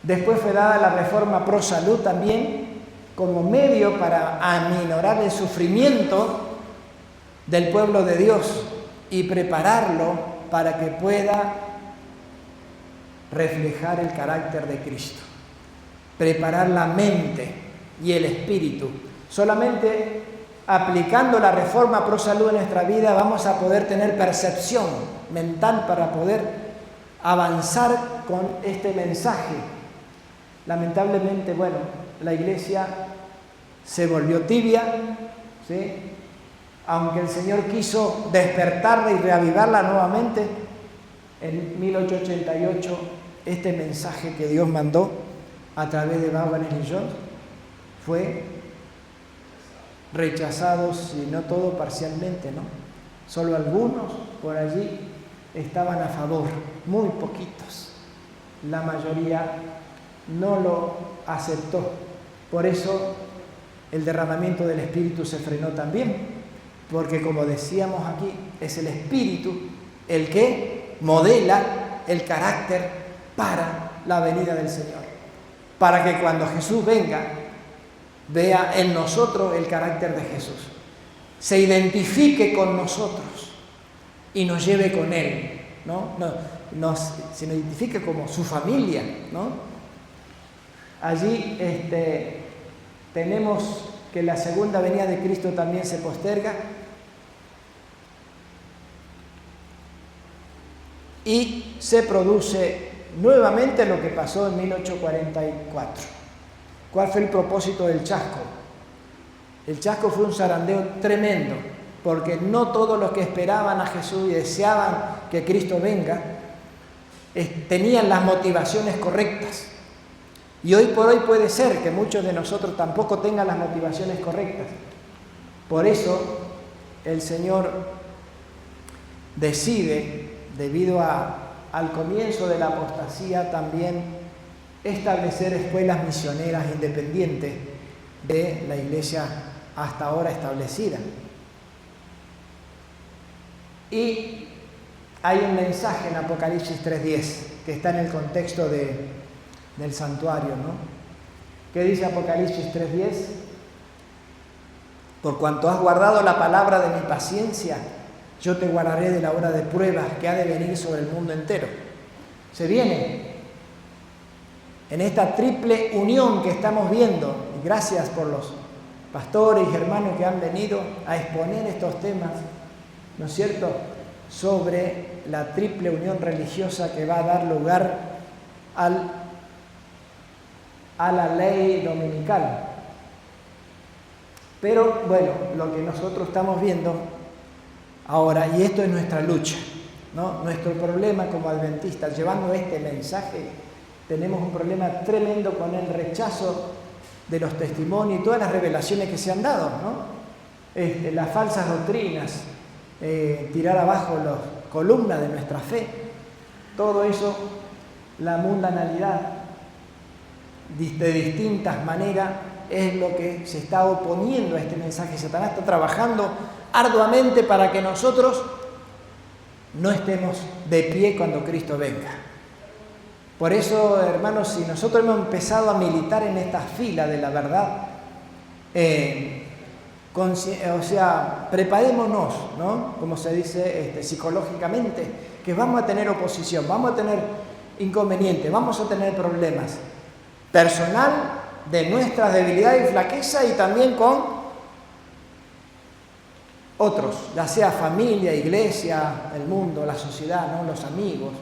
Después fue dada la reforma pro salud también, como medio para aminorar el sufrimiento del pueblo de Dios y prepararlo para que pueda reflejar el carácter de Cristo. Preparar la mente y el espíritu. Solamente aplicando la reforma pro salud en nuestra vida vamos a poder tener percepción mental para poder avanzar con este mensaje. Lamentablemente, bueno, la iglesia se volvió tibia, ¿sí? Aunque el Señor quiso despertarla y reavivarla nuevamente, en 1888 este mensaje que Dios mandó a través de Vaughan y Jones fue rechazado, si no todo, parcialmente, ¿no? Solo algunos por allí estaban a favor, muy poquitos. La mayoría no lo aceptó. Por eso el derramamiento del Espíritu se frenó también, porque como decíamos aquí, es el Espíritu el que modela el carácter para la venida del Señor. para que cuando Jesús venga, vea en nosotros el carácter de Jesús, se identifique con nosotros y nos lleve con Él, ¿no? Se nos identifique como su familia, ¿no? Allí tenemos que la segunda venida de Cristo también se posterga y se produce nuevamente lo que pasó en 1844. ¿Cuál fue el propósito del chasco? El chasco fue un zarandeo tremendo, porque no todos los que esperaban a Jesús y deseaban que Cristo venga tenían las motivaciones correctas. Y hoy por hoy puede ser que muchos de nosotros tampoco tengan las motivaciones correctas. Por eso el Señor decide, debido al comienzo de la apostasía, también establecer escuelas misioneras independientes de la iglesia hasta ahora establecida. Y hay un mensaje en Apocalipsis 3:10 que está en el contexto del santuario, ¿no? ¿Qué dice Apocalipsis 3:10? Por cuanto has guardado la palabra de mi paciencia, yo te guardaré de la hora de pruebas que ha de venir sobre el mundo entero. Se viene en esta triple unión que estamos viendo, y gracias por los pastores y hermanos que han venido a exponer estos temas, ¿no es cierto?, sobre la triple unión religiosa que va a dar lugar a la ley dominical. Pero bueno, lo que nosotros estamos viendo ahora, y esto es nuestra lucha, ¿no? Nuestro problema como adventistas, llevando este mensaje, tenemos un problema tremendo con el rechazo de los testimonios y todas las revelaciones que se han dado, ¿no? Las falsas doctrinas, tirar abajo las columnas de nuestra fe, todo eso, la mundanalidad, de distintas maneras, es lo que se está oponiendo a este mensaje. Satanás está trabajando arduamente para que nosotros no estemos de pie cuando Cristo venga. Por eso, hermanos, si nosotros hemos empezado a militar en esta fila de la verdad, preparémonos, ¿no? Como se dice psicológicamente, que vamos a tener oposición, vamos a tener inconvenientes, vamos a tener problemas personal de nuestras debilidades y flaqueza, y también con otros, ya sea familia, iglesia, el mundo, la sociedad, ¿no?, los amigos.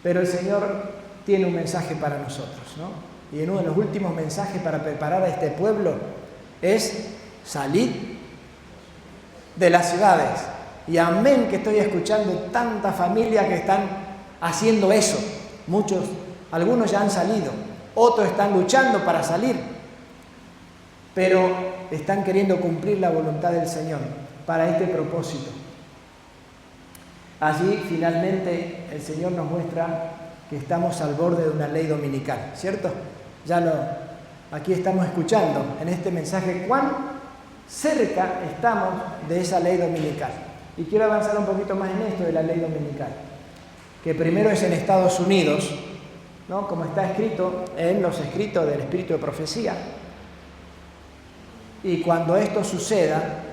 Pero el Señor tiene un mensaje para nosotros, ¿no? Y uno de los últimos mensajes para preparar a este pueblo es salir de las ciudades. Y amén que estoy escuchando tantas familias que están haciendo eso. Algunos ya han salido, otros están luchando para salir, pero están queriendo cumplir la voluntad del Señor para este propósito. Allí finalmente el Señor nos muestra que estamos al borde de una ley dominical, ¿cierto? Aquí estamos escuchando en este mensaje cuán cerca estamos de esa ley dominical. Y quiero avanzar un poquito más en esto de la ley dominical, que primero es en Estados Unidos, ¿no?, como está escrito en los escritos del Espíritu de Profecía. Y cuando esto suceda,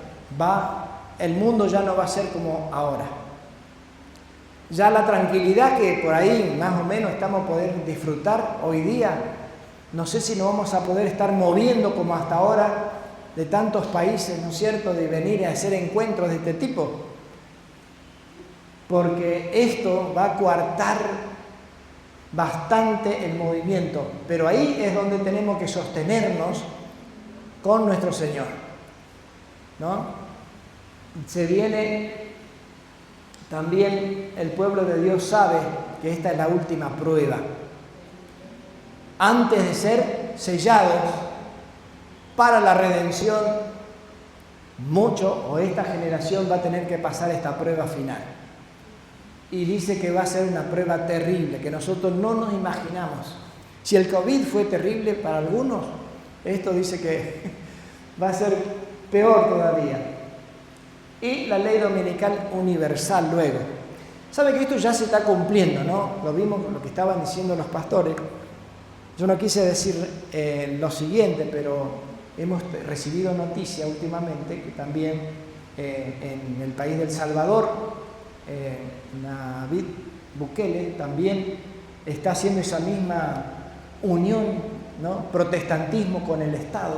el mundo ya no va a ser como ahora. Ya la tranquilidad que por ahí más o menos estamos poder disfrutar hoy día, no sé si nos vamos a poder estar moviendo como hasta ahora de tantos países, ¿no es cierto?, de venir a hacer encuentros de este tipo. Porque esto va a coartar bastante el movimiento, pero ahí es donde tenemos que sostenernos con nuestro Señor, ¿no? Se viene también, el pueblo de Dios sabe que esta es la última prueba. Antes de ser sellados para la redención, esta generación va a tener que pasar esta prueba final. Y dice que va a ser una prueba terrible, que nosotros no nos imaginamos. Si el COVID fue terrible para algunos, esto dice que va a ser peor todavía. Y la ley dominical universal luego. ¿Sabe que esto ya se está cumpliendo, no? Lo vimos con lo que estaban diciendo los pastores. Yo no quise decir lo siguiente, pero hemos recibido noticia últimamente que también en el país del Salvador, Nayib Bukele también está haciendo esa misma unión, ¿no? Protestantismo con el Estado.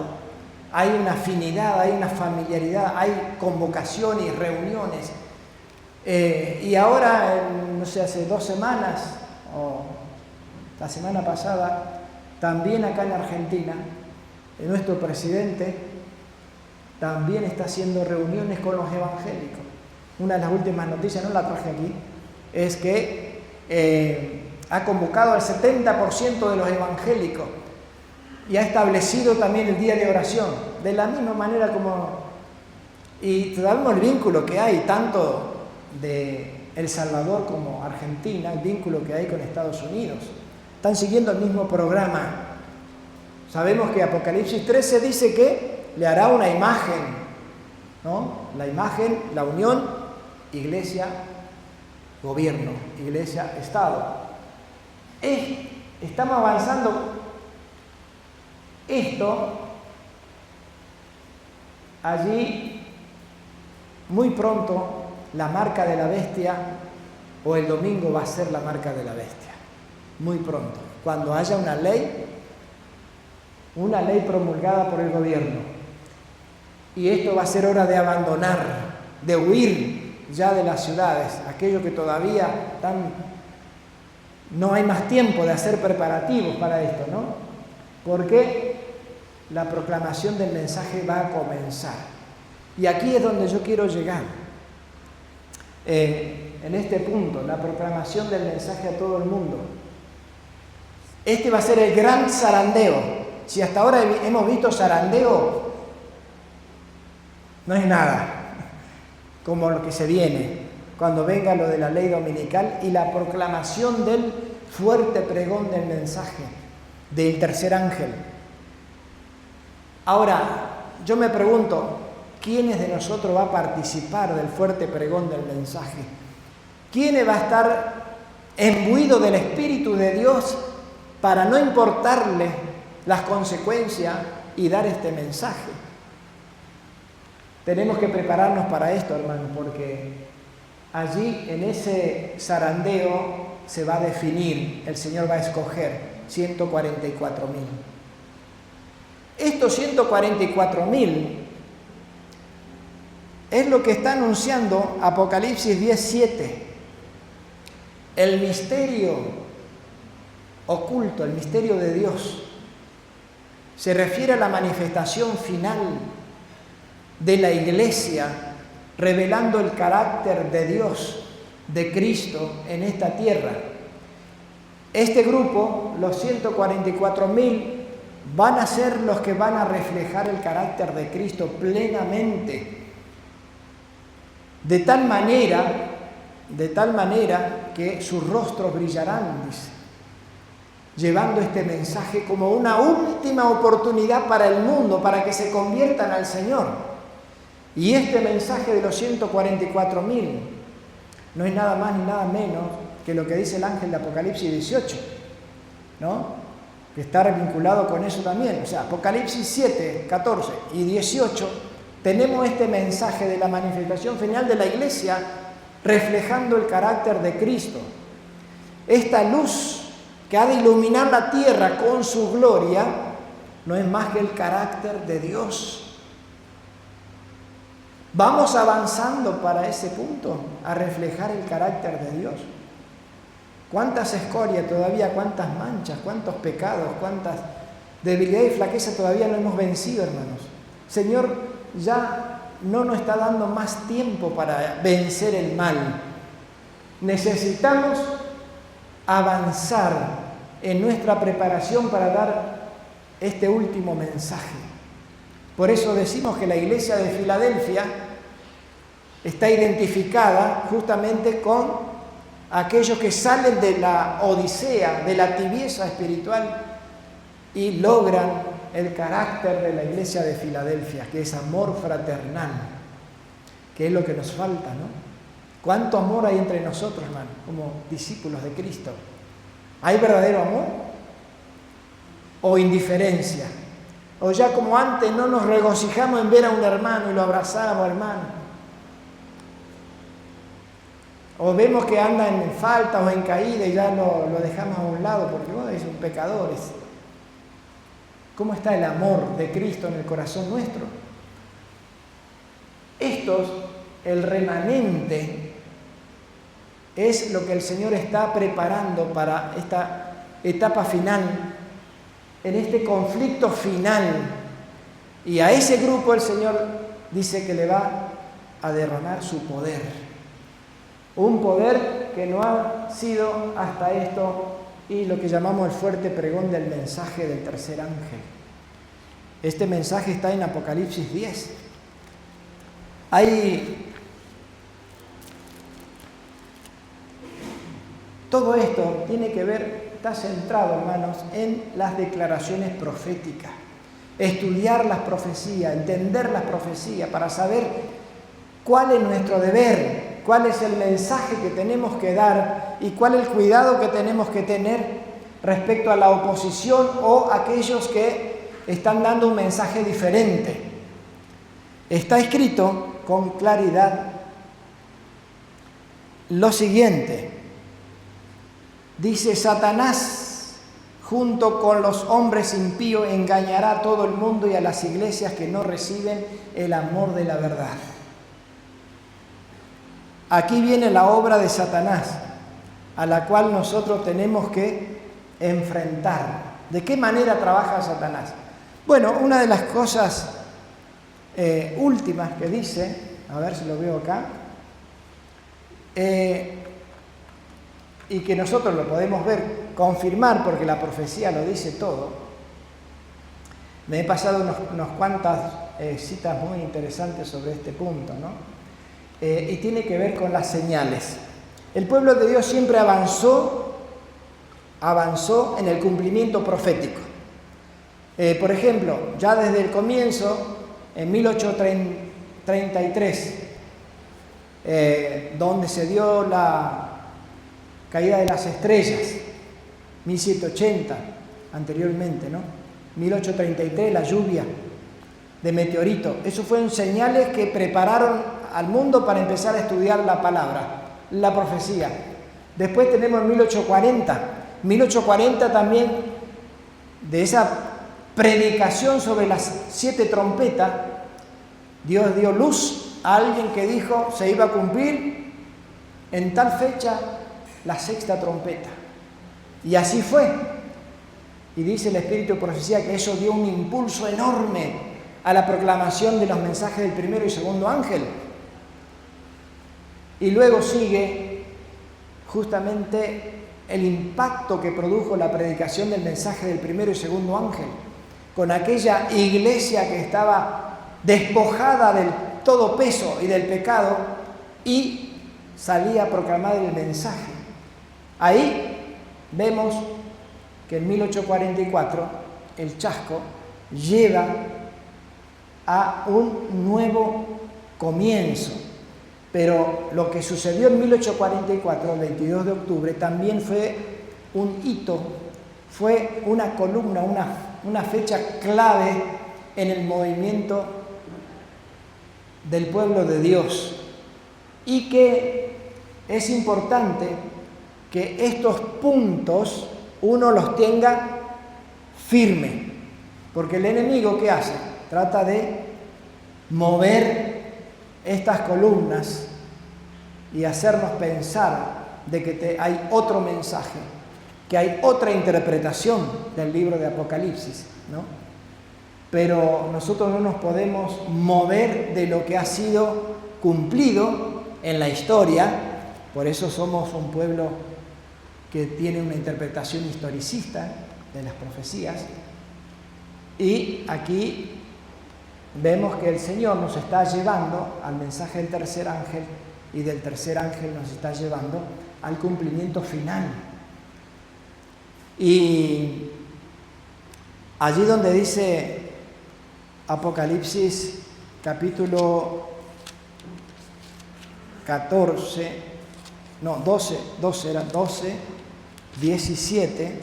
Hay una afinidad, hay una familiaridad, hay convocaciones, reuniones. Y ahora, no sé, hace 2 semanas o la semana pasada, también acá en Argentina, nuestro presidente también está haciendo reuniones con los evangélicos. Una de las últimas noticias, no la traje aquí, es que ha convocado al 70% de los evangélicos y ha establecido también el día de oración, de la misma manera como... Y sabemos el vínculo que hay, tanto de El Salvador como Argentina, el vínculo que hay con Estados Unidos. Están siguiendo el mismo programa. Sabemos que Apocalipsis 13 dice que le hará una imagen, ¿no? La imagen, la unión, iglesia, gobierno, iglesia, Estado. Estamos avanzando. Esto, allí, muy pronto, la marca de la bestia, o el domingo va a ser la marca de la bestia. Muy pronto, cuando haya una ley promulgada por el gobierno. Y esto va a ser hora de abandonar, de huir ya de las ciudades, aquello que todavía no hay más tiempo de hacer preparativos para esto, ¿no? Porque la proclamación del mensaje va a comenzar. Y aquí es donde yo quiero llegar. En este punto, la proclamación del mensaje a todo el mundo. Este va a ser el gran zarandeo. Si hasta ahora hemos visto zarandeo, no es nada como lo que se viene cuando venga lo de la ley dominical y la proclamación del fuerte pregón del mensaje del tercer ángel. Ahora, yo me pregunto, ¿quiénes de nosotros va a participar del fuerte pregón del mensaje? ¿Quién va a estar imbuido del Espíritu de Dios para no importarle las consecuencias y dar este mensaje? Tenemos que prepararnos para esto, hermanos, porque allí en ese zarandeo se va a definir, el Señor va a escoger 144,000. Estos 144,000 es lo que está anunciando Apocalipsis 10:7. El misterio oculto, el misterio de Dios, se refiere a la manifestación final de la iglesia, revelando el carácter de Dios, de Cristo en esta tierra. Este grupo, los 144,000, van a ser los que van a reflejar el carácter de Cristo plenamente, de tal manera que sus rostros brillarán, dice, llevando este mensaje como una última oportunidad para el mundo, para que se conviertan al Señor. Y este mensaje de los 144,000 no es nada más ni nada menos que lo que dice el ángel de Apocalipsis 18, ¿no? Que está vinculado con eso también. O sea, Apocalipsis 7, 14 y 18, tenemos este mensaje de la manifestación final de la iglesia reflejando el carácter de Cristo. Esta luz que ha de iluminar la tierra con su gloria no es más que el carácter de Dios. Vamos avanzando para ese punto, a reflejar el carácter de Dios. ¿Cuántas escorias todavía, cuántas manchas, cuántos pecados, cuántas debilidades y flaquezas todavía no hemos vencido, hermanos? Señor, ya no nos está dando más tiempo para vencer el mal. Necesitamos avanzar en nuestra preparación para dar este último mensaje. Por eso decimos que la iglesia de Filadelfia está identificada justamente con aquellos que salen de la odisea, de la tibieza espiritual y logran el carácter de la iglesia de Filadelfia, que es amor fraternal, que es lo que nos falta, ¿no? ¿Cuánto amor hay entre nosotros, hermano, como discípulos de Cristo? ¿Hay verdadero amor? o indiferencia. O ya como antes no nos regocijamos en ver a un hermano y lo abrazamos, hermano. O vemos que anda en falta o en caída y ya lo dejamos a un lado porque es un pecador. ¿Cómo está el amor de Cristo en el corazón nuestro? Estos, el remanente, es lo que el Señor está preparando para esta etapa final, en este conflicto final. Y a ese grupo el Señor dice que le va a derramar su poder. Un poder que no ha sido hasta esto y lo que llamamos el fuerte pregón del mensaje del tercer ángel. Este mensaje está en Apocalipsis 10. Todo esto tiene que ver, está centrado, hermanos, en las declaraciones proféticas. Estudiar las profecías, entender las profecías para saber cuál es nuestro deber, cuál es el mensaje que tenemos que dar y cuál es el cuidado que tenemos que tener respecto a la oposición o aquellos que están dando un mensaje diferente. Está escrito con claridad lo siguiente. Dice: Satanás, junto con los hombres impíos, engañará a todo el mundo y a las iglesias que no reciben el amor de la verdad. Aquí viene la obra de Satanás, a la cual nosotros tenemos que enfrentar. ¿De qué manera trabaja Satanás? Bueno, una de las cosas últimas que dice, a ver si lo veo acá, y que nosotros lo podemos ver, confirmar, porque la profecía lo dice todo. Me he pasado unas cuantas citas muy interesantes sobre este punto, ¿no? Y tiene que ver con las señales. El pueblo de Dios siempre avanzó en el cumplimiento profético. Por ejemplo, ya desde el comienzo, en 1833, donde se dio la caída de las estrellas, 1780, anteriormente, ¿no? 1833, la lluvia de meteorito. Eso fueron señales que prepararon al mundo para empezar a estudiar la palabra, la profecía. Después tenemos 1840. 1840 también, de esa predicación sobre las 7 trompetas, Dios dio luz a alguien que dijo se iba a cumplir en tal fecha la 6ª trompeta. Y así fue. Y dice el Espíritu de Profecía que eso dio un impulso enorme a la proclamación de los mensajes del primero y segundo ángel. Y luego sigue justamente el impacto que produjo la predicación del mensaje del primero y segundo ángel, con aquella iglesia que estaba despojada del todo peso y del pecado y salía a proclamar el mensaje. Ahí vemos que en 1844 el chasco lleva a un nuevo comienzo. Pero lo que sucedió en 1844, el 22 de octubre, también fue un hito, fue una columna, una fecha clave en el movimiento del pueblo de Dios. Y que es importante que estos puntos uno los tenga firme. Porque el enemigo, ¿qué hace? Trata de mover estas columnas y hacernos pensar de que hay otro mensaje, que hay otra interpretación del libro de Apocalipsis, ¿no? Pero nosotros no nos podemos mover de lo que ha sido cumplido en la historia. Por eso somos un pueblo que tiene una interpretación historicista de las profecías. Y aquí vemos que el Señor nos está llevando al mensaje del tercer ángel y del tercer ángel nos está llevando al cumplimiento final. Y allí donde dice Apocalipsis capítulo 17,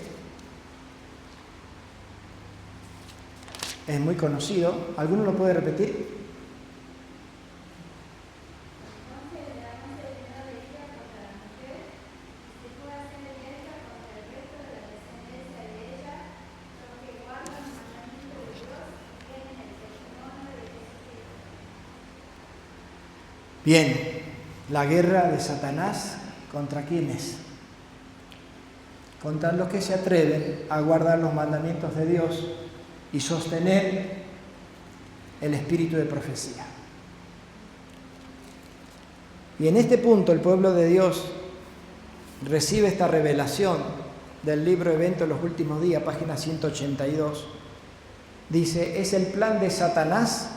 Es muy conocido. ¿Alguno lo puede repetir? Bien, la guerra de Satanás, ¿contra quiénes? Contra los que se atreven a guardar los mandamientos de Dios y sostener el espíritu de profecía. Y en este punto el pueblo de Dios recibe esta revelación del libro Eventos de los Últimos Días, página 182. Dice, es el plan de Satanás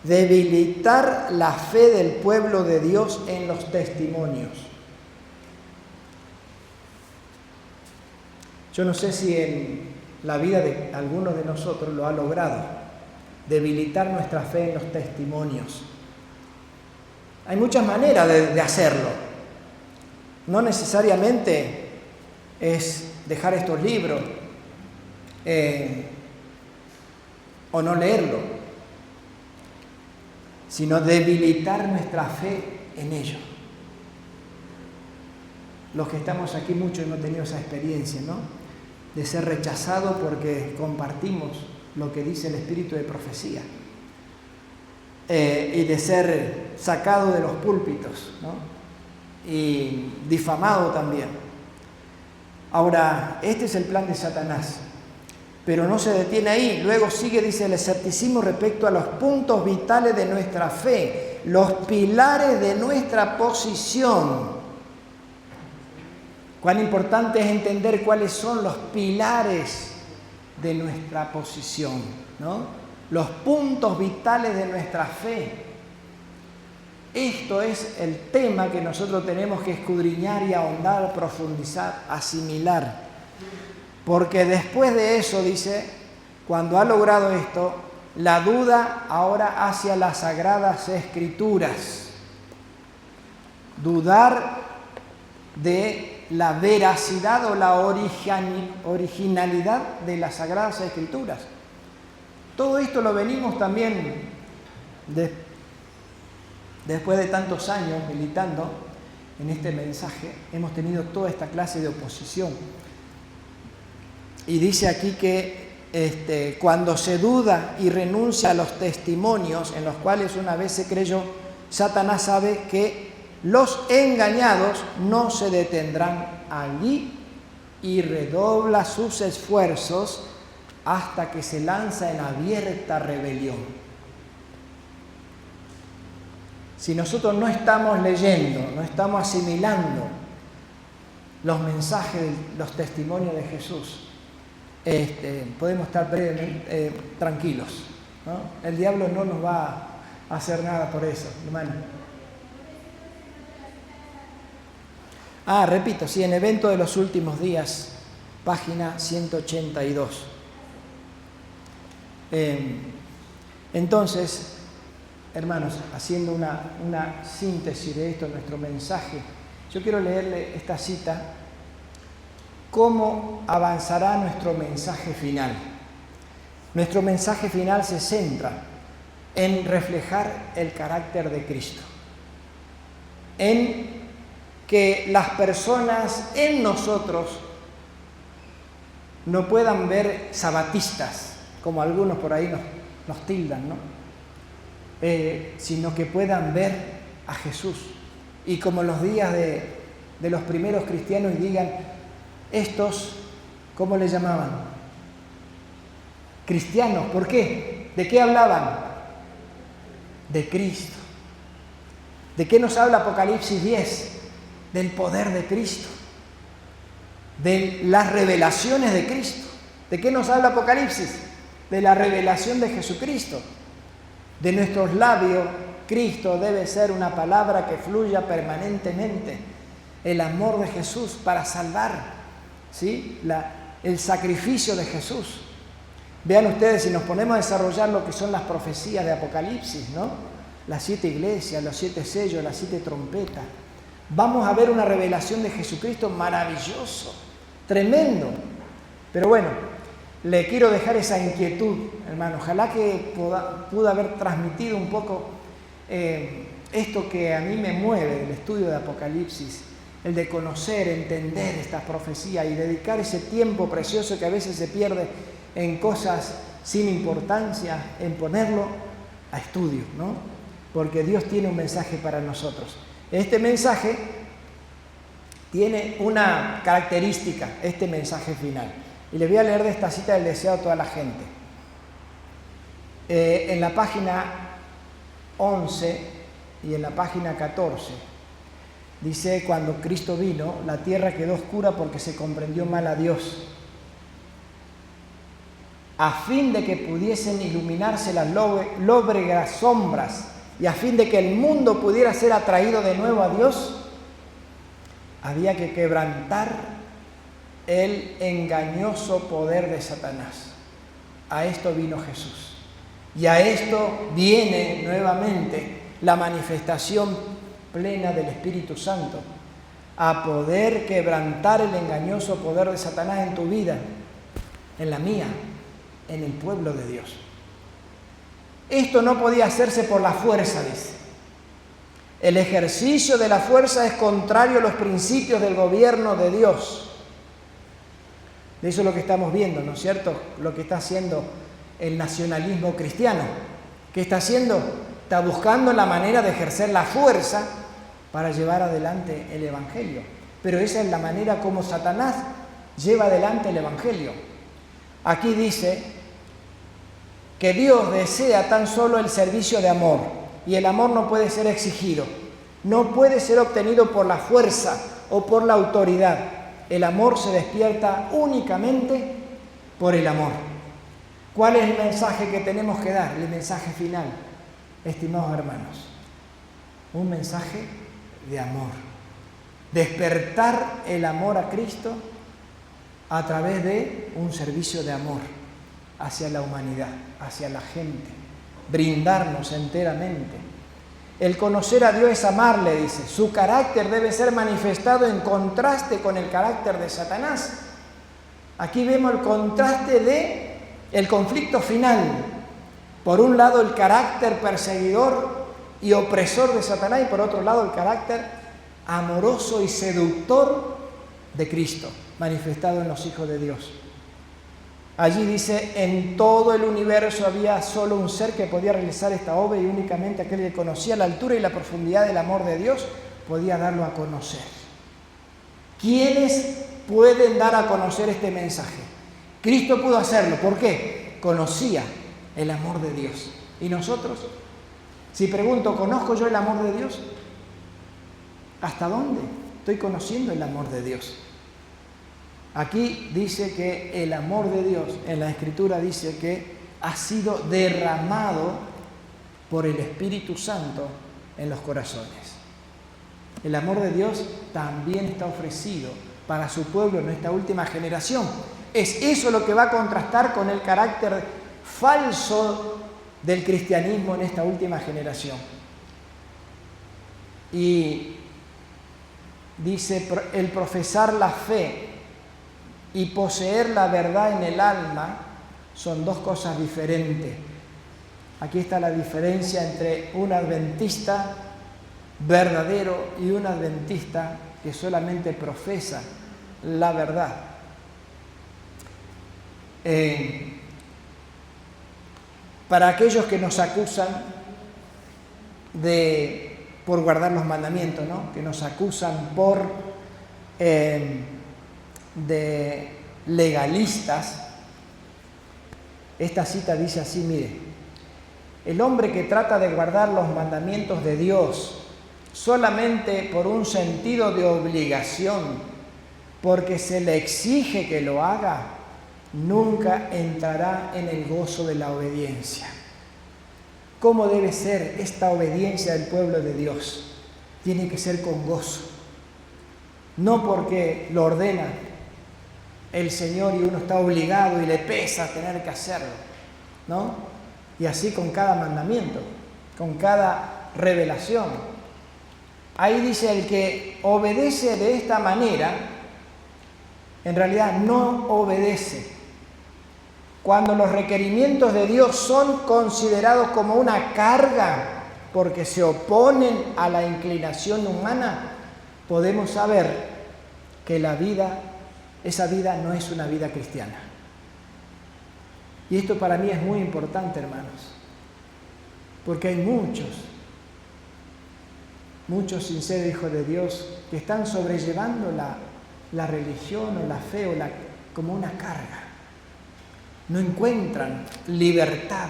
debilitar la fe del pueblo de Dios en los testimonios. Yo no sé si en la vida de algunos de nosotros lo ha logrado, debilitar nuestra fe en los testimonios. Hay muchas maneras de hacerlo. No necesariamente es dejar estos libros o no leerlo, sino debilitar nuestra fe en ello. Los que estamos aquí, muchos hemos tenido esa experiencia, ¿no? De ser rechazados porque compartimos lo que dice el espíritu de profecía, y de ser sacado de los púlpitos, ¿no? Y difamado también. Ahora, este es el plan de Satanás, pero no se detiene ahí. Luego sigue, dice, el escepticismo respecto a los puntos vitales de nuestra fe, los pilares de nuestra posición. Cuán importante es entender cuáles son los pilares de nuestra posición, ¿no? Los puntos vitales de nuestra fe. Esto es el tema que nosotros tenemos que escudriñar y ahondar, profundizar, asimilar. Porque después de eso, dice, cuando ha logrado esto, la duda ahora hacia las Sagradas Escrituras. Dudar de la veracidad o la originalidad de las Sagradas Escrituras. Todo esto lo venimos también después de tantos años militando en este mensaje. Hemos tenido toda esta clase de oposición. Y dice aquí que cuando se duda y renuncia a los testimonios en los cuales una vez se creyó, Satanás sabe que los engañados no se detendrán allí y redobla sus esfuerzos hasta que se lanza en abierta rebelión. Si nosotros no estamos leyendo, no estamos asimilando los mensajes, los testimonios de Jesús, podemos estar tranquilos, ¿no? El diablo no nos va a hacer nada por eso, hermano. Repito, sí, en Eventos de los Últimos Días, página 182. Entonces, hermanos, haciendo una síntesis de esto, nuestro mensaje, yo quiero leerle esta cita. ¿Cómo avanzará nuestro mensaje final? Nuestro mensaje final se centra en reflejar el carácter de Cristo, en que las personas en nosotros no puedan ver sabatistas, como algunos por ahí nos tildan, ¿no? Sino que puedan ver a Jesús. Y como en los días de los primeros cristianos, y digan, estos, ¿cómo le llamaban? Cristianos. ¿Por qué? ¿De qué hablaban? De Cristo. ¿De qué nos habla Apocalipsis 10? Del poder de Cristo, de las revelaciones de Cristo. ¿De qué nos habla Apocalipsis? De la revelación de Jesucristo. De nuestros labios, Cristo debe ser una palabra que fluya permanentemente. El amor de Jesús para salvar, ¿sí? El sacrificio de Jesús. Vean ustedes, si nos ponemos a desarrollar lo que son las profecías de Apocalipsis, ¿no? Las 7 iglesias, los 7 sellos, las 7 trompetas. Vamos a ver una revelación de Jesucristo maravilloso, tremendo. Pero bueno, le quiero dejar esa inquietud, hermano. Ojalá que pueda haber transmitido un poco esto que a mí me mueve del estudio de Apocalipsis, el de conocer, entender estas profecías y dedicar ese tiempo precioso que a veces se pierde en cosas sin importancia, en ponerlo a estudio, ¿no? Porque Dios tiene un mensaje para nosotros. Este mensaje tiene una característica, este mensaje final. Y les voy a leer de esta cita del deseo a toda la gente. En la página 11 y en la página 14, dice: cuando Cristo vino, la tierra quedó oscura porque se comprendió mal a Dios. A fin de que pudiesen iluminarse las lóbregas sombras y a fin de que el mundo pudiera ser atraído de nuevo a Dios, había que quebrantar el engañoso poder de Satanás. A esto vino Jesús. Y a esto viene nuevamente la manifestación plena del Espíritu Santo, a poder quebrantar el engañoso poder de Satanás en tu vida, en la mía, en el pueblo de Dios. Esto no podía hacerse por la fuerza, dice. El ejercicio de la fuerza es contrario a los principios del gobierno de Dios. De eso es lo que estamos viendo, ¿no es cierto? Lo que está haciendo el nacionalismo cristiano. ¿Qué está haciendo? Está buscando la manera de ejercer la fuerza para llevar adelante el Evangelio. Pero esa es la manera como Satanás lleva adelante el Evangelio. Aquí dice que Dios desea tan solo el servicio de amor, y el amor no puede ser exigido, no puede ser obtenido por la fuerza o por la autoridad. El amor se despierta únicamente por el amor. ¿Cuál es el mensaje que tenemos que dar? El mensaje final, estimados hermanos. Un mensaje de amor. Despertar el amor a Cristo a través de un servicio de amor hacia la humanidad, hacia la gente. Brindarnos enteramente. El conocer a Dios es amarle, dice. Su carácter debe ser manifestado en contraste con el carácter de Satanás. Aquí vemos el contraste de el conflicto final. Por un lado el carácter perseguidor y opresor de Satanás y por otro lado el carácter amoroso y seductor de Cristo, manifestado en los hijos de Dios. Allí dice: en todo el universo había solo un ser que podía realizar esta obra y únicamente aquel que conocía la altura y la profundidad del amor de Dios podía darlo a conocer. ¿Quiénes pueden dar a conocer este mensaje? Cristo pudo hacerlo. ¿Por qué? Conocía el amor de Dios. ¿Y nosotros? Si pregunto, ¿conozco yo el amor de Dios? ¿Hasta dónde estoy conociendo el amor de Dios? Aquí dice que el amor de Dios, en la Escritura dice que ha sido derramado por el Espíritu Santo en los corazones. El amor de Dios también está ofrecido para su pueblo en esta última generación. Es eso lo que va a contrastar con el carácter falso del cristianismo en esta última generación. Y dice: el profesar la fe y poseer la verdad en el alma son dos cosas diferentes. Aquí está la diferencia entre un adventista verdadero y un adventista que solamente profesa la verdad. Para aquellos que nos acusan por guardar los mandamientos, ¿no? Que nos acusan de legalistas, esta cita dice así: mire, el hombre que trata de guardar los mandamientos de Dios solamente por un sentido de obligación, porque se le exige que lo haga, nunca entrará en el gozo de la obediencia. ¿Cómo debe ser esta obediencia del pueblo de Dios? Tiene que ser con gozo, no porque lo ordena el Señor y uno está obligado y le pesa tener que hacerlo, ¿no? Y así con cada mandamiento, con cada revelación. Ahí dice: el que obedece de esta manera, en realidad no obedece. cuando los requerimientos de Dios son considerados como una carga porque se oponen a la inclinación humana, podemos saber que esa vida no es una vida cristiana. Y esto para mí es muy importante, hermanos, porque hay muchos sinceros hijos de Dios que están sobrellevando la religión o la fe como una carga. No encuentran libertad,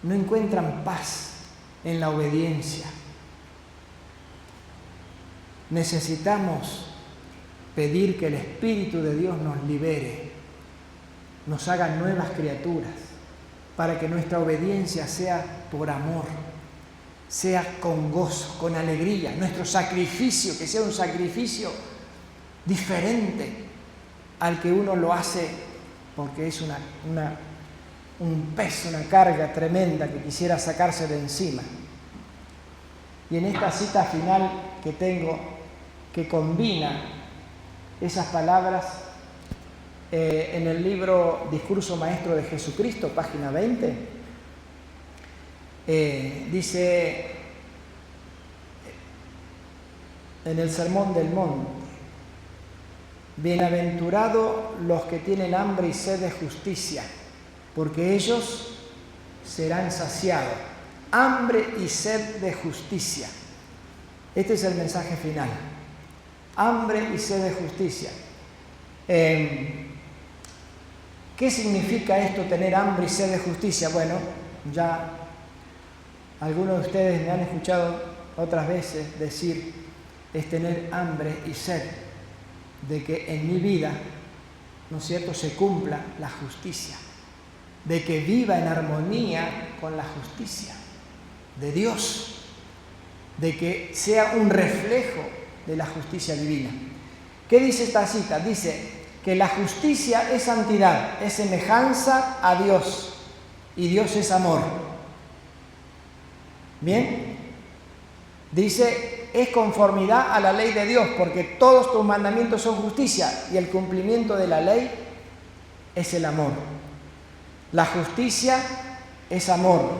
no encuentran paz en la obediencia. Necesitamos pedir que el Espíritu de Dios nos libere, nos haga nuevas criaturas, para que nuestra obediencia sea por amor, sea con gozo, con alegría. Nuestro sacrificio, que sea un sacrificio diferente al que uno lo hace porque es un peso, una carga tremenda que quisiera sacarse de encima. Y en esta cita final que tengo, que combina esas palabras, en el libro Discurso Maestro de Jesucristo, página 20, dice en el Sermón del Monte: bienaventurados los que tienen hambre y sed de justicia, porque ellos serán saciados. Hambre y sed de justicia. Este es el mensaje final. Hambre y sed de justicia. ¿Qué significa esto, tener hambre y sed de justicia? Bueno, ya algunos de ustedes me han escuchado otras veces decir, es tener hambre y sed de que en mi vida, ¿no es cierto?, se cumpla la justicia, de que viva en armonía con la justicia de Dios, de que sea un reflejo de la justicia divina. ¿Qué dice esta cita? Dice que la justicia es santidad, es semejanza a Dios, y Dios es amor. ¿Bien? Dice, es conformidad a la ley de Dios, porque todos tus mandamientos son justicia, y el cumplimiento de la ley es el amor. La justicia es amor,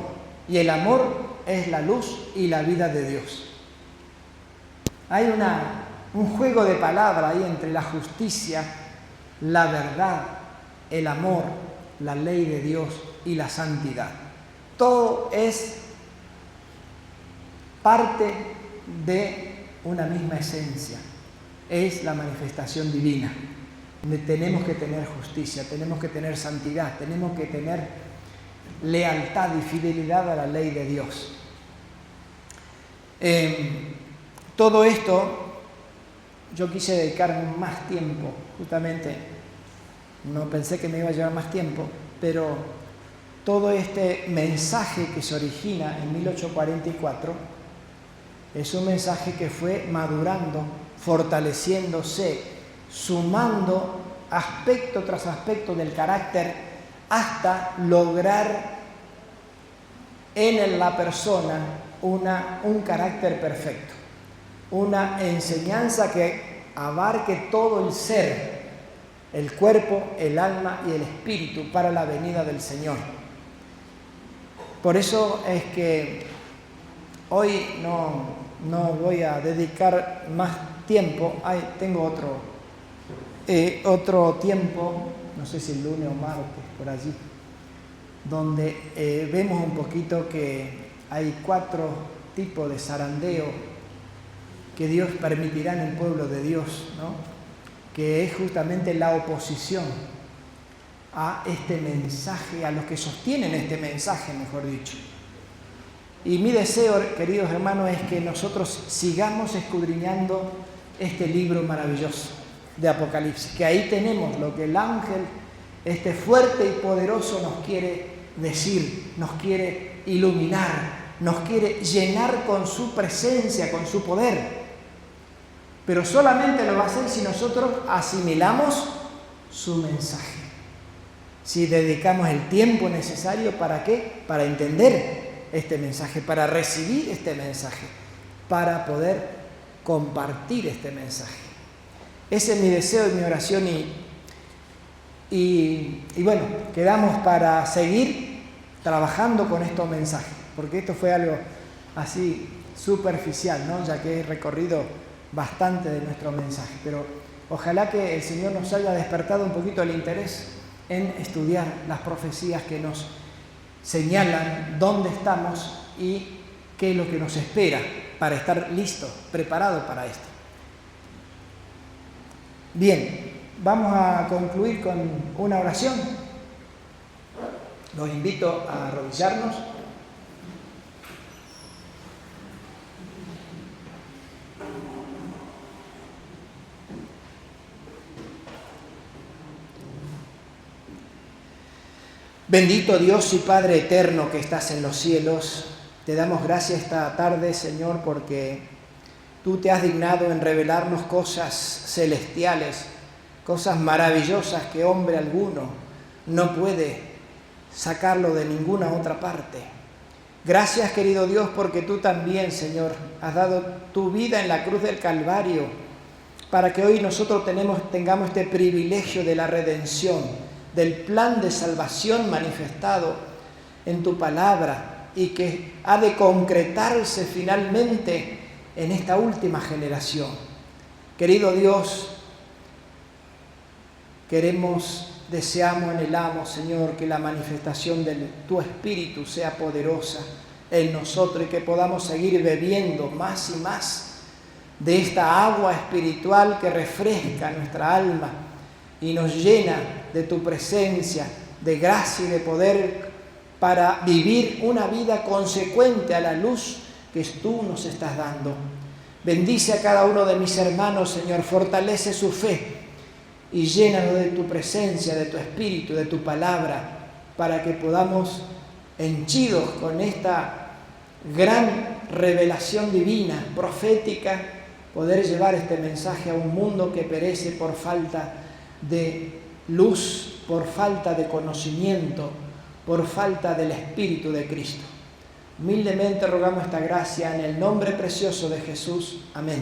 y el amor es la luz y la vida de Dios. Hay un juego de palabras ahí entre la justicia, la verdad, el amor, la ley de Dios y la santidad. Todo es parte de una misma esencia. Es la manifestación divina. Tenemos que tener justicia, tenemos que tener santidad, tenemos que tener lealtad y fidelidad a la ley de Dios. Todo esto yo quise dedicar más tiempo, justamente no pensé que me iba a llevar más tiempo, pero todo este mensaje que se origina en 1844 es un mensaje que fue madurando, fortaleciéndose, sumando aspecto tras aspecto del carácter hasta lograr en la persona un carácter perfecto, una enseñanza que abarque todo el ser, el cuerpo, el alma y el espíritu para la venida del Señor. Por eso es que hoy no voy a dedicar más tiempo. Tengo otro tiempo, no sé si el lunes o martes, por allí, donde vemos un poquito que hay 4 tipos de zarandeo que Dios permitirá en el pueblo de Dios, ¿no? Que es justamente la oposición a este mensaje, a los que sostienen este mensaje, mejor dicho. Y mi deseo, queridos hermanos, es que nosotros sigamos escudriñando este libro maravilloso de Apocalipsis, que ahí tenemos lo que el ángel, este fuerte y poderoso, nos quiere decir, nos quiere iluminar, nos quiere llenar con su presencia, con su poder. Pero solamente lo va a hacer si nosotros asimilamos su mensaje, si dedicamos el tiempo necesario. ¿Para qué? Para entender este mensaje, para recibir este mensaje, para poder compartir este mensaje. Ese es mi deseo y mi oración, Y bueno, quedamos para seguir trabajando con estos mensajes, porque esto fue algo así superficial, ¿no? Ya que he recorrido bastante de nuestro mensaje, pero ojalá que el Señor nos haya despertado un poquito el interés en estudiar las profecías que nos señalan dónde estamos y qué es lo que nos espera para estar listos, preparados para esto. Bien, vamos a concluir con una oración. Los invito a arrodillarnos. Bendito Dios y Padre eterno que estás en los cielos, te damos gracias esta tarde, Señor, porque tú te has dignado en revelarnos cosas celestiales, cosas maravillosas que hombre alguno no puede sacarlo de ninguna otra parte. Gracias, querido Dios, porque tú también, Señor, has dado tu vida en la cruz del Calvario para que hoy nosotros tengamos este privilegio de la redención, del plan de salvación manifestado en tu palabra y que ha de concretarse finalmente en esta última generación. Querido Dios, deseamos, anhelamos, Señor, que la manifestación de tu Espíritu sea poderosa en nosotros y que podamos seguir bebiendo más y más de esta agua espiritual que refresca nuestra alma y nos llena de tu presencia, de gracia y de poder para vivir una vida consecuente a la luz que tú nos estás dando. Bendice a cada uno de mis hermanos, Señor, fortalece su fe y llénalo de tu presencia, de tu espíritu, de tu palabra, para que podamos, henchidos con esta gran revelación divina, profética, poder llevar este mensaje a un mundo que perece por falta de luz, por falta de conocimiento, por falta del Espíritu de Cristo. Humildemente rogamos esta gracia en el nombre precioso de Jesús. Amén.